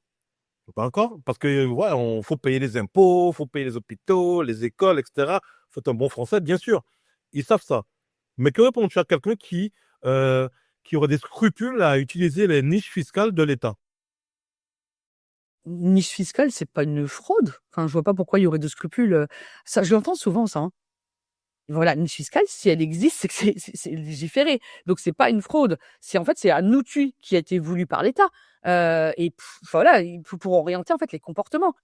Pas encore? Parce que, ouais, faut payer les impôts, faut payer les hôpitaux, les écoles, etc. Faut être un bon français, bien sûr. Ils savent ça. Mais que répondre à quelqu'un euh, qui aurait des scrupules à utiliser les niches fiscales de l'État? Niche fiscale, c'est pas une fraude. Enfin, je vois pas pourquoi il y aurait de scrupules. Ça, je l'entends souvent, ça, hein. Voilà, une niche fiscale, si elle existe, c'est que c'est légiféré. Donc, c'est pas une fraude. En fait, c'est un outil qui a été voulu par l'État. Et voilà, pour orienter, en fait, les comportements.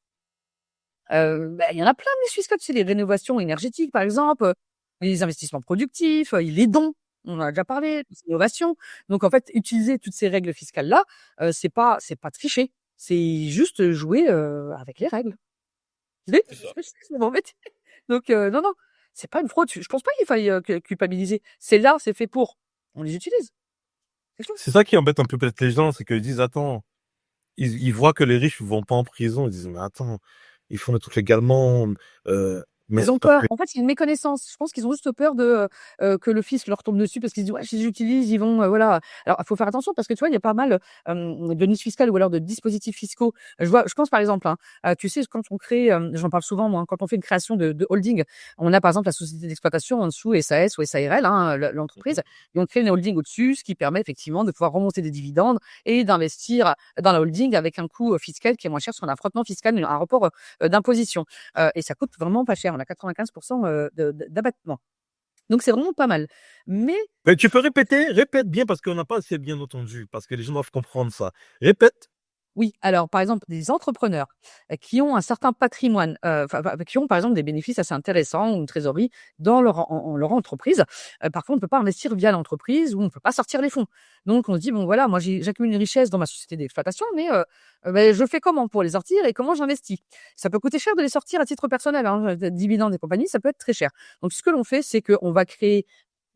Il y en a plein de niches fiscales, tu sais, les rénovations énergétiques, par exemple, les investissements productifs, les dons, on en a déjà parlé, les innovations. Donc en fait, utiliser toutes ces règles fiscales-là, c'est pas tricher, c'est juste jouer, avec les règles. C'est ça. C'est mon métier. Donc non, non, c'est pas une fraude. Je pense pas qu'il faille, culpabiliser. C'est là, c'est fait pour. On les utilise. C'est tout. C'est ça qui embête un peu peut-être les gens, c'est qu'ils disent, attends, ils voient que les riches vont pas en prison, ils disent, mais attends, ils font des trucs légalement, mais Ils ont parce peur. que En fait, c'est une méconnaissance. Je pense qu'ils ont juste peur de, que le fisc leur tombe dessus parce qu'ils se disent: «Ouais, si j'utilise, ils vont, voilà». Alors, il faut faire attention parce que tu vois, il y a pas mal, de niches fiscales ou alors de dispositifs fiscaux. Je pense par exemple, hein, tu sais, quand on crée, j'en parle souvent moi, hein, quand on fait une création de holding, on a par exemple la société d'exploitation en dessous, SAS ou SARL, hein, l'entreprise, et on crée une holding au-dessus, ce qui permet effectivement de pouvoir remonter des dividendes et d'investir dans la holding avec un coût, fiscal qui est moins cher parce qu'on a un frottement fiscal, un report, d'imposition. Et ça coûte vraiment pas cher. On a 95 d'abattement. Donc c'est vraiment pas mal. Mais mais tu peux répéter, répète bien parce qu'on n'a pas assez bien entendu, parce que les gens doivent comprendre ça. Répète. oui, alors par exemple, des entrepreneurs, qui ont un certain patrimoine, qui ont par exemple des bénéfices assez intéressants ou une trésorerie dans leur entreprise. Par contre, on ne peut pas investir via l'entreprise ou on ne peut pas sortir les fonds. Donc on se dit: «Bon voilà, moi j'accumule une richesse dans ma société d'exploitation, mais je fais comment pour les sortir et comment j'investis?» Ça peut coûter cher de les sortir à titre personnel, hein, dividendes et compagnie, ça peut être très cher. Donc ce que l'on fait, c'est qu'on va créer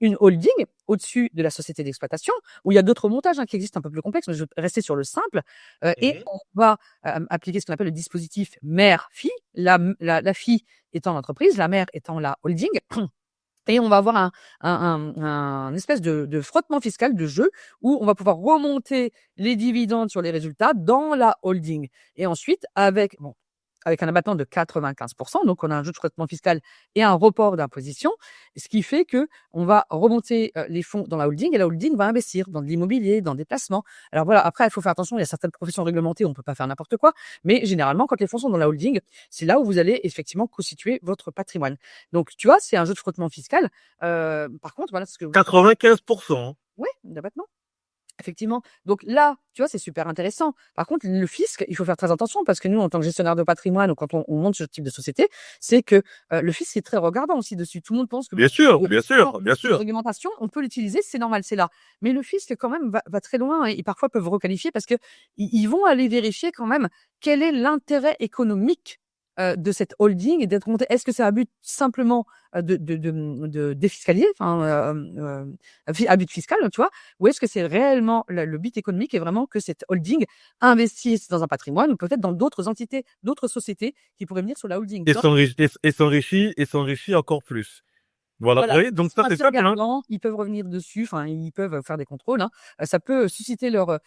une holding au-dessus de la société d'exploitation, où il y a d'autres montages, hein, qui existent un peu plus complexes, mais je vais rester sur le simple, et Mhm. on va, appliquer ce qu'on appelle le dispositif mère-fille, la fille étant l'entreprise, la mère étant la holding et on va avoir un espèce de frottement fiscal, de jeu, où on va pouvoir remonter les dividendes sur les résultats dans la holding et ensuite avec un abattement de 95, donc on a un jeu de frottement fiscal et un report d'imposition, ce qui fait que on va remonter, les fonds dans la holding et la holding va investir dans de l'immobilier, dans des placements. Alors voilà, après il faut faire attention, il y a certaines professions réglementées, on ne peut pas faire n'importe quoi, mais généralement quand les fonds sont dans la holding, c'est là où vous allez effectivement constituer votre patrimoine. Donc tu vois, c'est un jeu de frottement fiscal, par contre voilà ce que 95%. ouais, d'abattement. Effectivement. Donc là, tu vois, c'est super intéressant. Par contre, le fisc, il faut faire très attention parce que nous, en tant que gestionnaire de patrimoine ou quand on monte ce type de société, c'est que le fisc est très regardant aussi dessus. Tout le monde pense que Bien sûr, le bien sûr, corps bien de sûr. réglementation, on peut l'utiliser, c'est normal, c'est là. Mais le fisc, quand même, va très loin et parfois peuvent requalifier parce que ils vont aller vérifier quand même quel est l'intérêt économique de cette holding et d'être monté. Est-ce que c'est un but simplement de défiscaliser, enfin, à but fiscal, tu vois? Ou est-ce que c'est réellement le but économique est vraiment que cette holding investisse dans un patrimoine ou peut-être dans d'autres entités, d'autres sociétés qui pourraient venir sur la holding, tu Et vois? s'enrichit encore plus. Voilà. Voilà, Oui, donc ils ça, sont c'est assez simple, hein. regardants, ils peuvent revenir dessus, enfin, ils peuvent faire des contrôles, hein. Ça peut susciter leur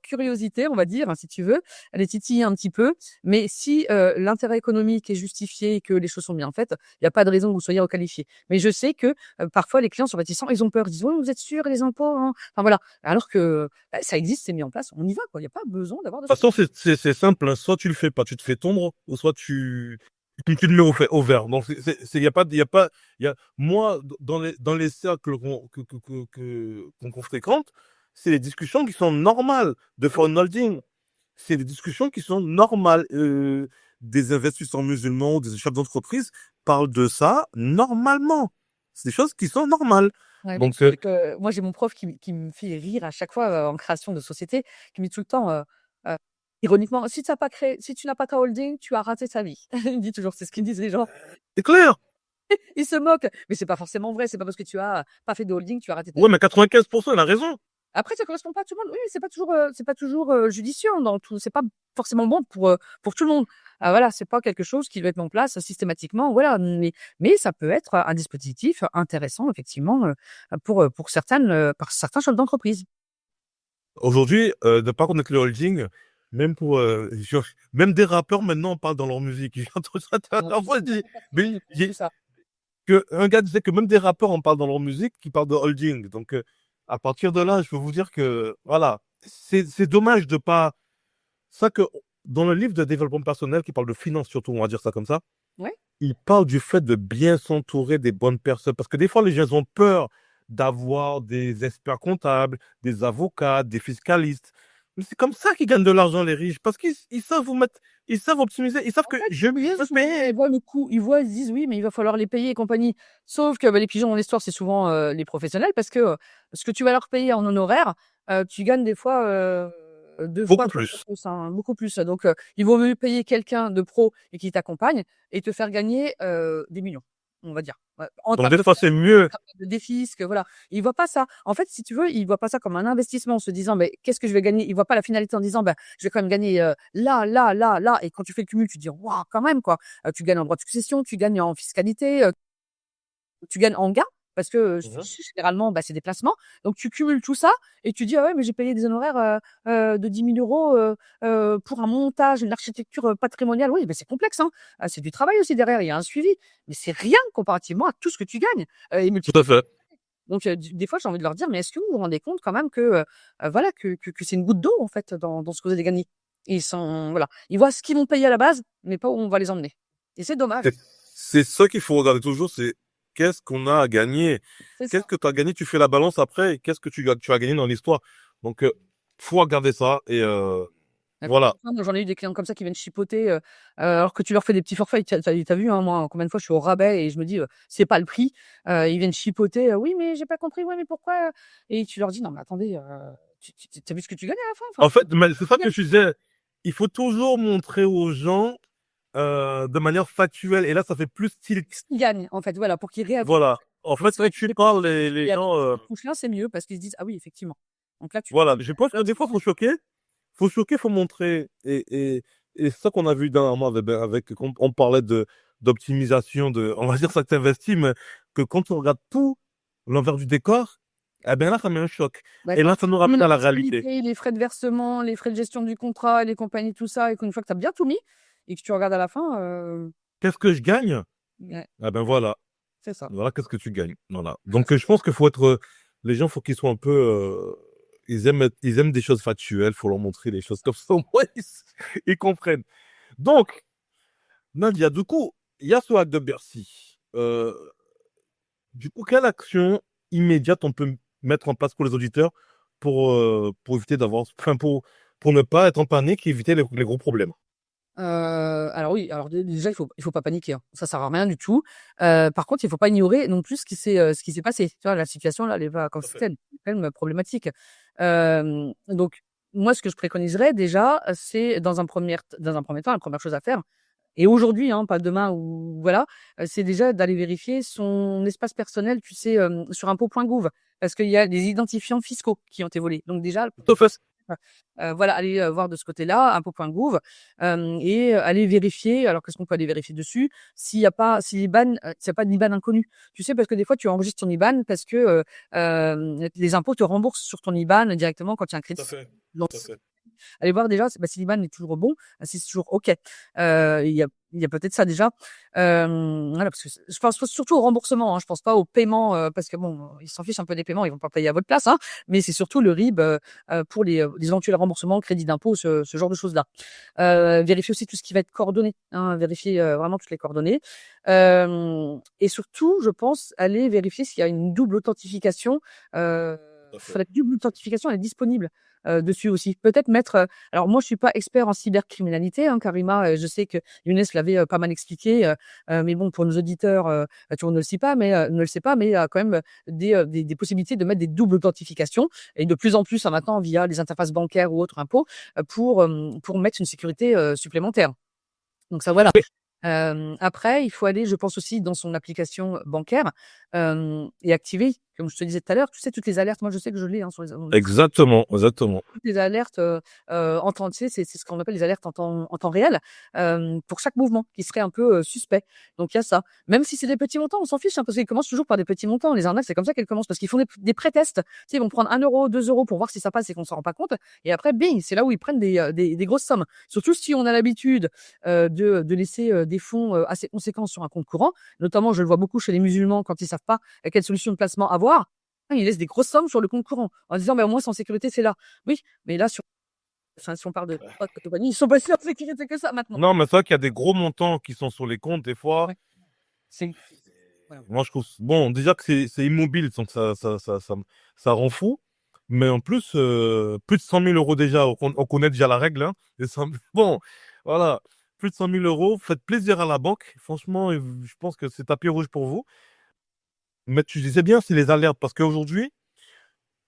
curiosité, on va dire, hein, si tu veux, les titiller un petit peu. Mais si, l'intérêt économique est justifié et que les choses sont bien faites, il y a pas de raison que vous soyez requalifiés. Mais je sais que, parfois les clients sont réticents, ils ont peur, ils disent: «Ouais, vous êtes sûrs les impôts, hein?» Enfin voilà, alors que, ça existe, c'est mis en place, on y va quoi, il y a pas besoin d'avoir de De toute façon, c'est simple, hein. Soit tu le fais pas, tu te fais tondre, ou soit tu le mets au vert. Donc, y a pas, moi, dans les cercles qu'on fréquente, c'est des discussions qui sont normales de faire une holding. C'est des discussions qui sont normales. Des investisseurs musulmans ou des chefs d'entreprise parlent de ça normalement. C'est des choses qui sont normales. ouais, mais Donc, tu sais que moi j'ai mon prof qui me fait rire à chaque fois, en création de société, qui me dit tout le temps, heu, ironiquement: Si tu n'as pas ta holding, tu as raté ta vie». Il me dit toujours, c'est ce qu'ils disent les gens. c'est clair. Ils se moquent, mais c'est pas forcément vrai. C'est pas parce que tu as pas fait de holding, tu as raté ta Ouais, vie. mais 95%, il a raison. Après, ça correspond pas à tout le monde. Oui, c'est pas toujours, judicieux dans tout. C'est pas forcément bon pour tout le monde. Ah voilà, c'est pas quelque chose qui doit être mis en place systématiquement, voilà. Mais ça peut être un dispositif intéressant effectivement, pour certains chefs d'entreprise. Aujourd'hui, de pas connaître le holding, même pour, même des rappeurs maintenant parlent dans leur musique. J'ai entendu ça la Ouais, dernière fois, je dis, mais tout ça. un gars disait que même des rappeurs en parlent dans leur musique qui parlent de holding. Donc, à partir de là, je peux vous dire que, voilà, c'est dommage de pas, ça que, dans le livre de développement personnel qui parle de finance surtout, on va dire ça comme ça, Ouais. il parle du fait de bien s'entourer des bonnes personnes. Parce que des fois, les gens ont peur d'avoir des experts comptables, des avocats, des fiscalistes. Mais c'est comme ça qu'ils gagnent de l'argent, les riches, parce qu'ils savent vous mettre, ils savent optimiser, ils savent En que fait, je oui, peux ils payer. voient le coût, ils voient, ils se disent: «Oui, mais il va falloir les payer et compagnie». Sauf que, bah, les pigeons dans l'histoire, c'est souvent, les professionnels parce que, ce que tu vas leur payer en honoraires, tu gagnes des fois, 2 fois, Beaucoup 3 fois plus. plus, hein, beaucoup plus. Donc, il vaut mieux payer quelqu'un de pro et qui t'accompagne et te faire gagner, des millions, on va dire. Ouais, en Donc, termes des de fois, frais, c'est mieux. en termes de défisque, voilà. Ils voient pas ça. En fait, si tu veux, ils voient pas ça comme un investissement en se disant: «Beh, qu'est-ce que je vais gagner?» Ils voient pas la finalité en disant: «Bah, je vais quand même gagner, là, là, là, là» et quand tu fais le cumul, tu te dis: «Waouh, quand même, quoi». Tu gagnes en droit de succession, tu gagnes en fiscalité, tu gagnes en gains parce que, Mhm. généralement, bah, c'est des placements. Donc tu cumules tout ça et tu dis: «Ah ouais, mais j'ai payé des honoraires, de 10 000 € pour un montage, une architecture, patrimoniale». Oui, mais c'est complexe, hein. C'est du travail aussi derrière, il y a un suivi, mais c'est rien comparativement à tout ce que tu gagnes, et Tout à fait. donc des fois, j'ai envie de leur dire: «Mais est-ce que vous vous rendez compte quand même que, voilà, que c'est une goutte d'eau, en fait, dans ce que vous allez gagner?» Ils sont voilà, ils voient ce qu'ils vont payer à la base, mais pas où on va les emmener et c'est dommage. C'est c'est ça qu'il faut regarder toujours, c'est qu'est-ce qu'on a à gagner? C'est Qu'est-ce ça. que tu as gagné? Tu fais la balance après, et qu'est-ce que tu as gagné dans l'histoire? Donc, faut regarder ça, et Combien voilà. de fois, moi, j'en ai eu des clients comme ça qui viennent chipoter, alors que tu leur fais des petits forfaits. Tu as vu, hein, moi, combien de fois je suis au rabais et je me dis, «C'est pas le prix». Ils viennent chipoter, «Oui, mais j'ai pas compris, ouais, mais pourquoi?» Et tu leur dis: «Non, mais attendez, tu as vu ce que tu gagnes à la fin? Enfin, En fait, mais c'est ça tu que je disais. Il faut toujours montrer aux gens, de manière factuelle, et là, ça fait plus style. gagnes, en fait, voilà, pour qu'ils réavouent. Voilà. En Donc fait, c'est vrai si que tu les parles les et après, gens, quand tu touches rien, c'est mieux parce qu'ils se disent: «Ah oui, effectivement». Donc là, tu voilà. Je pense que là, tu des fois, prends. faut choquer, faut montrer, et c'est ça qu'on a vu dernièrement quand on parlait d'optimisation on va dire ça t'investit, mais que quand on regarde tout l'envers du décor, eh ben là, ça met un choc. Bah, Et là, ça nous comme ramène la à la réalité. fiscalité, les frais de versement, les frais de gestion du contrat, les compagnies, tout ça et qu'une fois que tu as bien tout mis et que tu regardes à la fin, Qu'est-ce que je gagne? ouais, Ah ben voilà. c'est ça. Voilà, qu'est-ce que tu gagnes. Voilà. Donc, je pense qu'il faut être, les gens, faut qu'ils soient un peu, ils aiment des choses factuelles, faut leur montrer des choses comme ça, au moins, ils comprennent. Donc, Nadia, du coup, il y a ce hack de Bercy. Du coup, quelle action immédiate on peut mettre en place pour les auditeurs pour éviter d'avoir, enfin, pour ne pas être en panique et éviter les gros problèmes? Alors oui, alors déjà il faut pas paniquer, hein. Ça sert à rien du tout. Par contre, il faut pas ignorer non plus ce qui s'est passé. Tu vois? La situation là, elle est pas comme Tout à c'était, fait. elle est quand même problématique. Donc moi, ce que je préconiserais déjà, c'est dans un premier temps, la première chose à faire et aujourd'hui, hein, pas demain ou voilà, c'est déjà d'aller vérifier son espace personnel, tu sais, sur impôts.gouv parce qu'il y a des identifiants fiscaux qui ont été volés. Donc déjà, Tout à fait. voilà, aller, voir de ce côté-là, impôts.gouv, et aller vérifier alors qu'est-ce qu'on peut aller vérifier dessus? S'il y a pas si l'IBAN, s'il y a pas d'IBAN inconnu. Tu sais, parce que des fois, tu enregistres ton IBAN parce que, les impôts te remboursent sur ton IBAN directement quand il y a un Tout à crédit. fait. Donc Tout à fait. aller voir déjà, si l'IBAN est toujours bon, si c'est toujours OK. Il y a peut-être ça déjà. Voilà, parce que je pense surtout au remboursement, hein, je pense pas au paiement, parce que bon, ils s'en fichent un peu des paiements, ils vont pas payer à votre place, hein, mais c'est surtout le RIB, pour les éventuels remboursements, crédit d'impôt, ce genre de choses-là. Vérifier aussi tout ce qui va être coordonné, hein, vérifier, vraiment toutes les coordonnées. Et surtout, je pense, aller vérifier s'il y a une double authentification, Tout à fait. la double authentification, elle est disponible, dessus aussi. Peut-être mettre, alors moi je suis pas expert en cybercriminalité, hein, Karima, je sais que Younes l'avait, pas mal expliqué, mais bon pour nos auditeurs, tu vois, on ne le sait pas, mais il y a quand même, des possibilités de mettre des doubles authentifications et de plus en plus, hein, maintenant via les interfaces bancaires ou autres impôts, pour mettre une sécurité, supplémentaire. Donc ça, voilà. Après, il faut aller, je pense aussi dans son application bancaire, et activer, comme je te disais tout à l'heure, tu sais toutes les alertes, moi je sais que je l'ai, hein, sur les Exactement, exactement. toutes les alertes, en temps, tu sais, c'est ce qu'on appelle les alertes en temps réel, pour chaque mouvement qui serait un peu, suspect. Donc il y a ça. Même si c'est des petits montants, on s'en fiche, hein, parce qu'ils commencent toujours par des petits montants. Les arnaques, c'est comme ça qu'elles commencent, parce qu'ils font des pré-tests. Tu sais, ils vont prendre 1 €, 2 € pour voir si ça passe et qu'on s'en rend pas compte et après bing, c'est là où ils prennent des grosses sommes. Surtout si on a l'habitude, de laisser, des fonds, assez conséquents sur un compte courant. Notamment, je le vois beaucoup chez les musulmans quand ils savent pas, quelle solution de placement avoir. Ils laissent des grosses sommes sur le compte courant en disant: «Bah, au moins c'est en sécurité, c'est là». Oui, mais là, enfin, si on parle de Hot Company, ils sont pas si en sécurité que ça maintenant. Non, mais c'est vrai qu'il y a des gros montants qui sont sur les comptes, des fois. Ouais, c'est voilà. Moi, je trouve, bon, déjà que c'est immobile, donc ça rend fou. Mais en plus, plus de 100 000 euros déjà, on connaît déjà la règle, hein. Bon, voilà, plus de 100 000 euros, faites plaisir à la banque. Franchement, je pense que c'est tapis rouge pour vous. Mais tu disais bien, c'est les alertes, parce qu'aujourd'hui,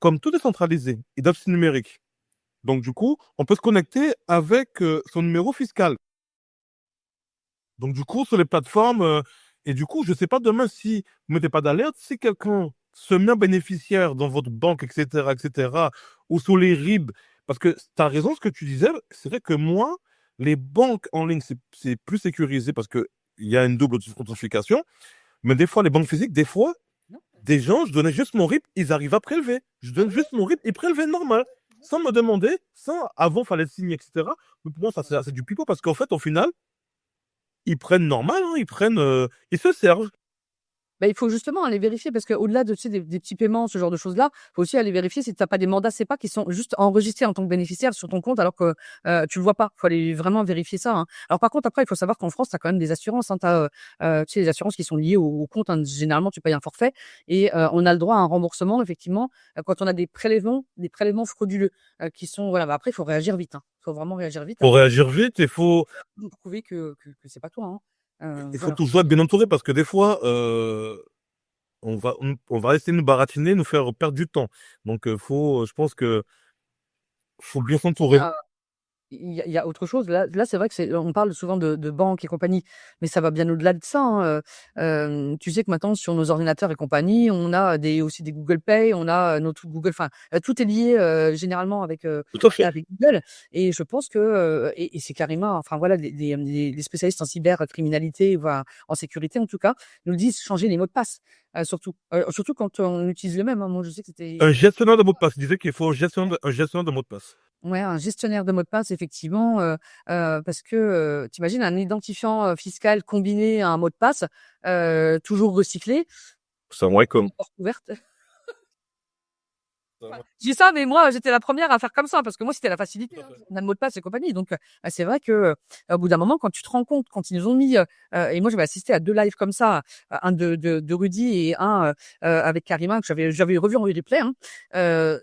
comme tout est centralisé, et c'est numérique. Donc, du coup, on peut se connecter avec son numéro fiscal. Donc, du coup, sur les plateformes, et du coup, je ne sais pas demain si vous ne mettez pas d'alerte, si quelqu'un se met un bénéficiaire dans votre banque, etc., ou sur les RIB, parce que tu as raison, ce que tu disais, c'est vrai que moi, les banques en ligne, c'est plus sécurisé parce qu'il y a une double authentification, mais des fois, les banques physiques, des fois, des gens, je donnais juste mon RIB, ils arrivent à prélever. Je donne juste mon RIB, ils prélevaient normal, sans me demander, avant, il fallait signer, etc. Mais pour moi, ça, c'est du pipeau, parce qu'en fait, au final, ils prennent normal, hein, ils se servent. Bah, il faut justement aller vérifier parce qu'au-delà de, tu sais, des petits paiements, ce genre de choses-là, faut aussi aller vérifier si tu as pas des mandats CEPA qui sont juste enregistrés en tant que bénéficiaire sur ton compte alors que tu le vois pas. Faut aller vraiment vérifier ça, hein. Alors par contre, après, il faut savoir qu'en France, tu as quand même des assurances, hein. Tu as, tu sais, les assurances qui sont liées au compte, hein. Généralement, tu payes un forfait et on a le droit à un remboursement, effectivement, quand on a des prélèvements frauduleux qui sont, voilà. Bah, après, il faut réagir vite, hein. Il faut vraiment réagir vite. Faut Après, réagir vite, prouver que c'est pas toi, hein. il faut Voilà. toujours être bien entouré, parce que des fois, on va essayer de nous baratiner, nous faire perdre du temps. Donc, je pense que faut bien s'entourer. Il y a autre chose. Là, c'est vrai que on parle souvent de banques et compagnie, mais ça va bien au-delà de ça, hein, tu sais que maintenant sur nos ordinateurs et compagnie, on a aussi des Google Pay, on a, notre Google, enfin, tout est lié, généralement Tout à fait. avec Google et je pense que, et c'est carrément, enfin voilà, les spécialistes en cybercriminalité, voilà, en sécurité en tout cas, nous disent changer les mots de passe, surtout quand on utilise le même, hein. Moi, je sais que Un c'était gestionnaire de mots de passe. Il disait qu'il faut un gestionnaire de mots de passe. Ouais, un gestionnaire de mots de passe effectivement, parce que, tu un identifiant, fiscal combiné à un mot de passe, toujours recyclé, C'est un Wacom. porte ouverte. Je dis ça, mais moi, j'étais la première à faire comme ça parce que moi, c'était la facilité, hein. On a le mot de passe et compagnie donc c'est vrai que, au bout d'un moment, quand tu te rends compte, quand ils nous ont mis, et moi, j'avais assisté à 2 lives comme ça, un de Rudy et un, avec Karima que j'avais revu en replay, hein.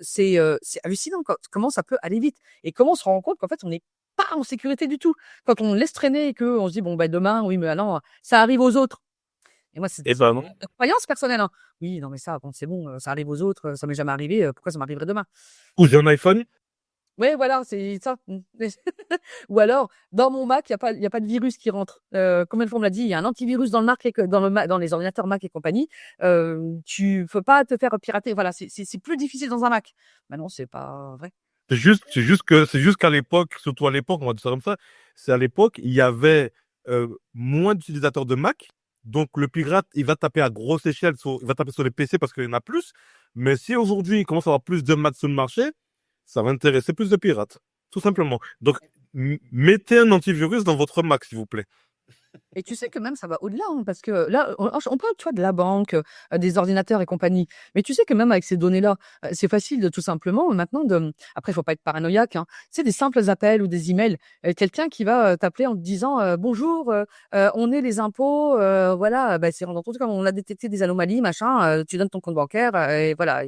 C'est hallucinant comment ça peut aller vite et comment on se rend compte qu'en fait, on n'est pas en sécurité du tout. Quand on laisse traîner et qu'on se dit: «Bon, bah, demain, oui, mais ah non, ça arrive aux autres». Et moi, c'est Eh ben non. une croyance personnelle, hein. Oui, non, mais ça, bon, c'est bon, ça arrive aux autres, ça m'est jamais arrivé, pourquoi ça m'arriverait demain? Ou j'ai un iPhone. Ouais, voilà, c'est ça. Ou alors, dans mon Mac, il y a pas de virus qui rentre. Combien de fois on me l'a dit, il y a un antivirus dans le Mac et que dans les ordinateurs Mac et compagnie, tu peux pas te faire pirater. Voilà, c'est plus difficile dans un Mac. Bah non, c'est pas vrai. C'est juste qu'à l'époque, surtout à l'époque, on va dire ça comme ça, c'est à l'époque, il y avait moins d'utilisateurs de Mac. Donc, le pirate, il va taper à grosse échelle, il va taper sur les PC parce qu'il y en a plus. Mais si aujourd'hui, il commence à avoir plus de Mac sur le marché, ça va intéresser plus de pirates. Tout simplement. Donc, mettez un antivirus dans votre Mac, s'il vous plaît. Et tu sais que même ça va au-delà, hein, parce que là, on parle, tu vois, de la banque, des ordinateurs et compagnie. Mais tu sais que même avec ces données-là, c'est facile de tout simplement maintenant après, il faut pas être paranoïaque, hein. Tu sais, des simples appels ou des emails, quelqu'un qui va, t'appeler en te disant, «Bonjour, on est les impôts, voilà, bah, c'est dans ton truc, on a détecté des anomalies, machin, tu donnes ton compte bancaire, et voilà»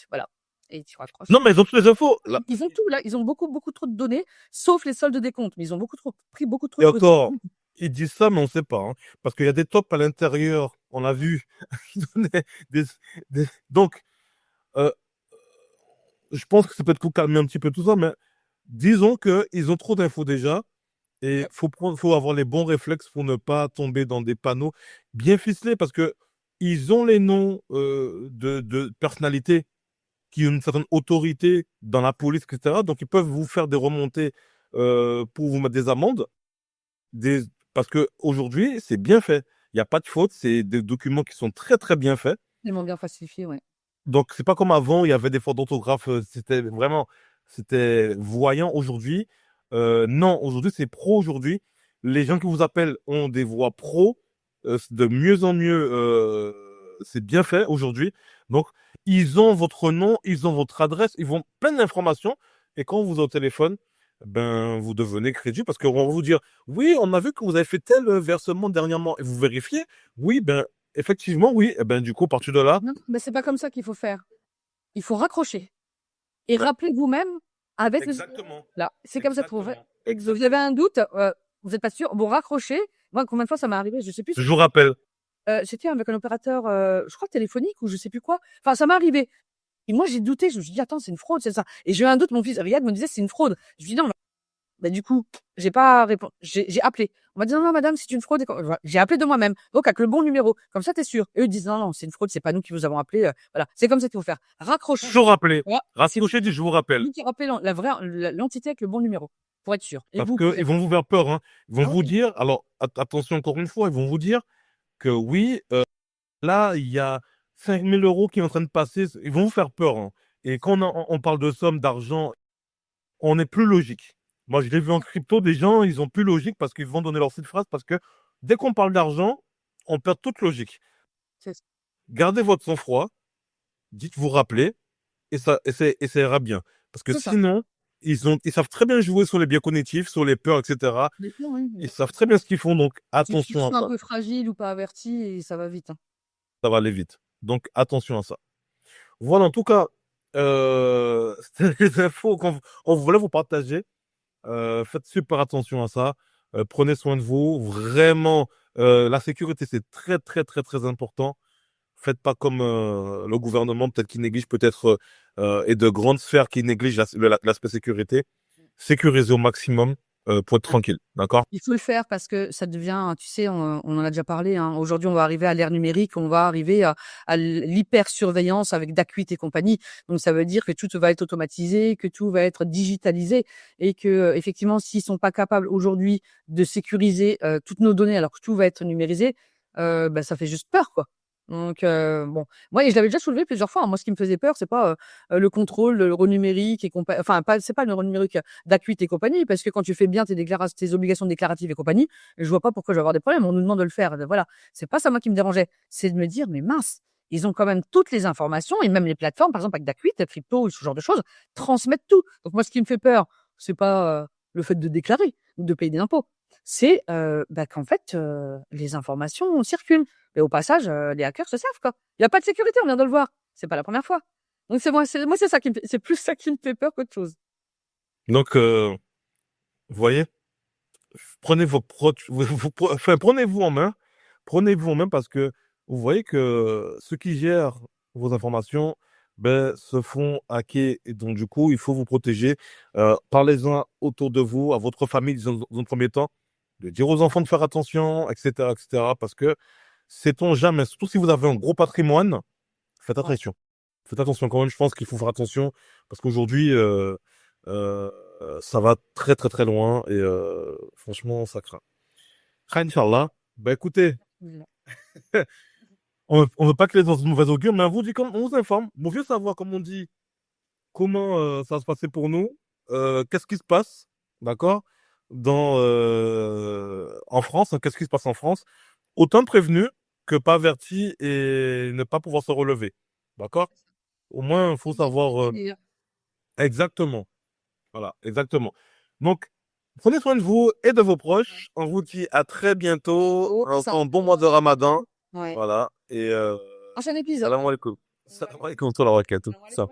voilà et tu raccroches. Non, mais ils ont toutes les infos. Là. Ils ont tout là, ils ont beaucoup, beaucoup trop de données, sauf les soldes des comptes, mais ils ont pris beaucoup trop Et de encore, ils disent ça, mais on ne sait pas, hein. Parce qu'il y a des tops à l'intérieur, on l'a vu. Des- Donc, euh, je pense que c'est peut-être pour calmer un petit peu tout ça, mais disons qu'ils ont trop d'infos déjà, et faut avoir les bons réflexes pour ne pas tomber dans des panneaux bien ficelés, parce que ils ont les noms de personnalités qui ont une certaine autorité dans la police, etc. Donc, ils peuvent vous faire des remontées pour vous mettre des amendes. Des... Parce qu'aujourd'hui, c'est bien fait. Il n'y a pas de faute. C'est des documents qui sont très, très bien faits. Tellement bien falsifié, ouais. Donc, c'est pas comme avant, il y avait des fautes d'orthographe. C'était voyant. Aujourd'hui, non, aujourd'hui, c'est pro. Aujourd'hui, les gens qui vous appellent ont des voix pro. De mieux en mieux, c'est bien fait aujourd'hui. Donc, ils ont votre nom, ils ont votre adresse, ils vont plein d'informations. Et quand vous êtes au téléphone, ben, vous devenez crédible, parce qu'on va vous dire, oui, on a vu que vous avez fait tel versement dernièrement, et vous vérifiez, oui, ben, effectivement, oui. Et ben, du coup, à partir de là, Non, mais c'est pas comme ça qu'il faut faire. Il faut raccrocher. et rappelez vous-même avec le Exactement. là. C'est comme ça pour vrai. Exactement. Vous avez un doute, vous êtes pas sûr, bon raccrochez. Moi, combien de fois ça m'est arrivé, je sais plus. Je vous rappelle. C'était avec un opérateur, je crois téléphonique ou je sais plus quoi. Enfin, ça m'est arrivé. Et moi, j'ai douté. Je me suis dit: «Attends, c'est une fraude, c'est ça». Et j'ai eu un doute. Mon fils Riyad me disait: «C'est une fraude». Je lui dis: «Non». Bah, du coup, j'ai pas répon j'ai appelé. On m'a dit: «Non, non, madame, c'est une fraude» et voilà. J'ai appelé de moi-même. Donc avec le bon numéro. Comme ça, tu es sûr. Et eux, ils disent: «Non, non, c'est une fraude, c'est pas nous qui vous avons appelé», voilà. C'est comme ça qu'il faut faire. Raccrocher. Toujours rappeler. Voilà. C'est Raccrochez, dit je vous rappelle. lui qui rappelle la vraie l'entité avec le bon numéro. Pour être sûr. Et Parce vous qu'ils pouvez vont vous faire peur, hein. Ils vont ah vous oui, dire, alors attention encore une fois, ils vont vous dire que oui, là, il y a 5 000 € qui est en train de passer. Ils vont vous faire peur, hein. Et quand on parle de sommes d'argent, on est plus logique. Moi, je l'ai vu en crypto, des gens, ils ont plus logique parce qu'ils vont donner leur petite phrase parce que dès qu'on parle d'argent, on perd toute logique. c'est ça. Gardez votre sang-froid, dites vous rappeler et ça ira bien. Parce que C'est ça. sinon, ils savent très bien jouer sur les biais cognitifs, sur les peurs, et cetera. Mais non, oui, Ils savent très bien ce qu'ils font, donc c'est qu'ils attention à sont un ça. peu fragiles ou pas avertis et ça va vite, hein. Ça va aller vite. Donc attention à ça. Voilà, en tout cas, c'était les infos qu'on voulait vous partager. Faites super attention à ça. Prenez soin de vous. Vraiment, la sécurité, c'est très, très, très, très important. Faites pas comme le gouvernement, peut-être qui néglige, et de grandes sphères qui négligent l'aspect sécurité. Sécurisez au maximum pour être tranquille, d'accord? Il faut le faire parce que ça devient, tu sais, on en a déjà parlé, hein. Aujourd'hui, on va arriver à l'ère numérique, on va arriver à l'hypersurveillance avec Dacuit et compagnie. Donc, ça veut dire que tout va être automatisé, que tout va être digitalisé et que, effectivement, s'ils sont pas capables aujourd'hui de sécuriser toutes nos données alors que tout va être numérisé, bah, ça fait juste peur, quoi. Donc, bon, moi, et je l'avais déjà soulevé plusieurs fois, hein. Moi, ce qui me faisait peur, c'est pas le contrôle, le euro numérique et enfin, pas, c'est pas le euro numérique d'Acuit et compagnie, parce que quand tu fais bien tes obligations déclaratives et compagnie, je vois pas pourquoi je vais avoir des problèmes. On nous demande de le faire. Voilà. C'est pas ça, moi, qui me dérangeait. C'est de me dire, mais mince, ils ont quand même toutes les informations et même les plateformes, par exemple, avec Dacuit, Crypto, ce genre de choses, transmettent tout. Donc, moi, ce qui me fait peur, c'est pas le fait de déclarer ou de payer des impôts. C'est bah, qu'en fait, les informations circulent. Et au passage, les hackers se servent, quoi. Il y a pas de sécurité, on vient de le voir. C'est pas la première fois. Donc, c'est ça qui me fait, c'est plus ça qui me fait peur qu'autre chose. Donc, vous voyez, prenez enfin, prenez-vous en main. Prenez-vous en main parce que vous voyez que ceux qui gèrent vos informations, ben, se font hacker. Et donc, du coup, il faut vous protéger. Parlez-en autour de vous, à votre famille, dans un premier temps, de dire aux enfants de faire attention, etc., etc., parce que sait-on jamais, surtout si vous avez un gros patrimoine, faites Ouais. attention. Faites attention quand même, je pense qu'il faut faire attention parce qu'aujourd'hui, euh, ça va très, très, très loin et franchement, ça craint. Khair, Inch'Allah. Bah écoutez, Mmh. on veut pas que les dans une mauvaise augure, mais on vous informe. Bon, vieux savoir, comme on dit, comment ça va se passer pour nous, qu'est-ce qui se passe, d'accord, en France, hein, qu'est-ce qui se passe en France. Autant prévenu que pas averti et ne pas pouvoir se relever, d'accord? Au moins, il faut savoir exactement. Voilà, exactement. Donc, prenez soin de vous et de vos proches. On vous dit à très bientôt. Oh, ça. Un bon mois de Ramadan. Ouais. Voilà. Et Prochain épisode. salam alaikum. Salam alaikum wa rahmatullahi wa barakatuh. Ça.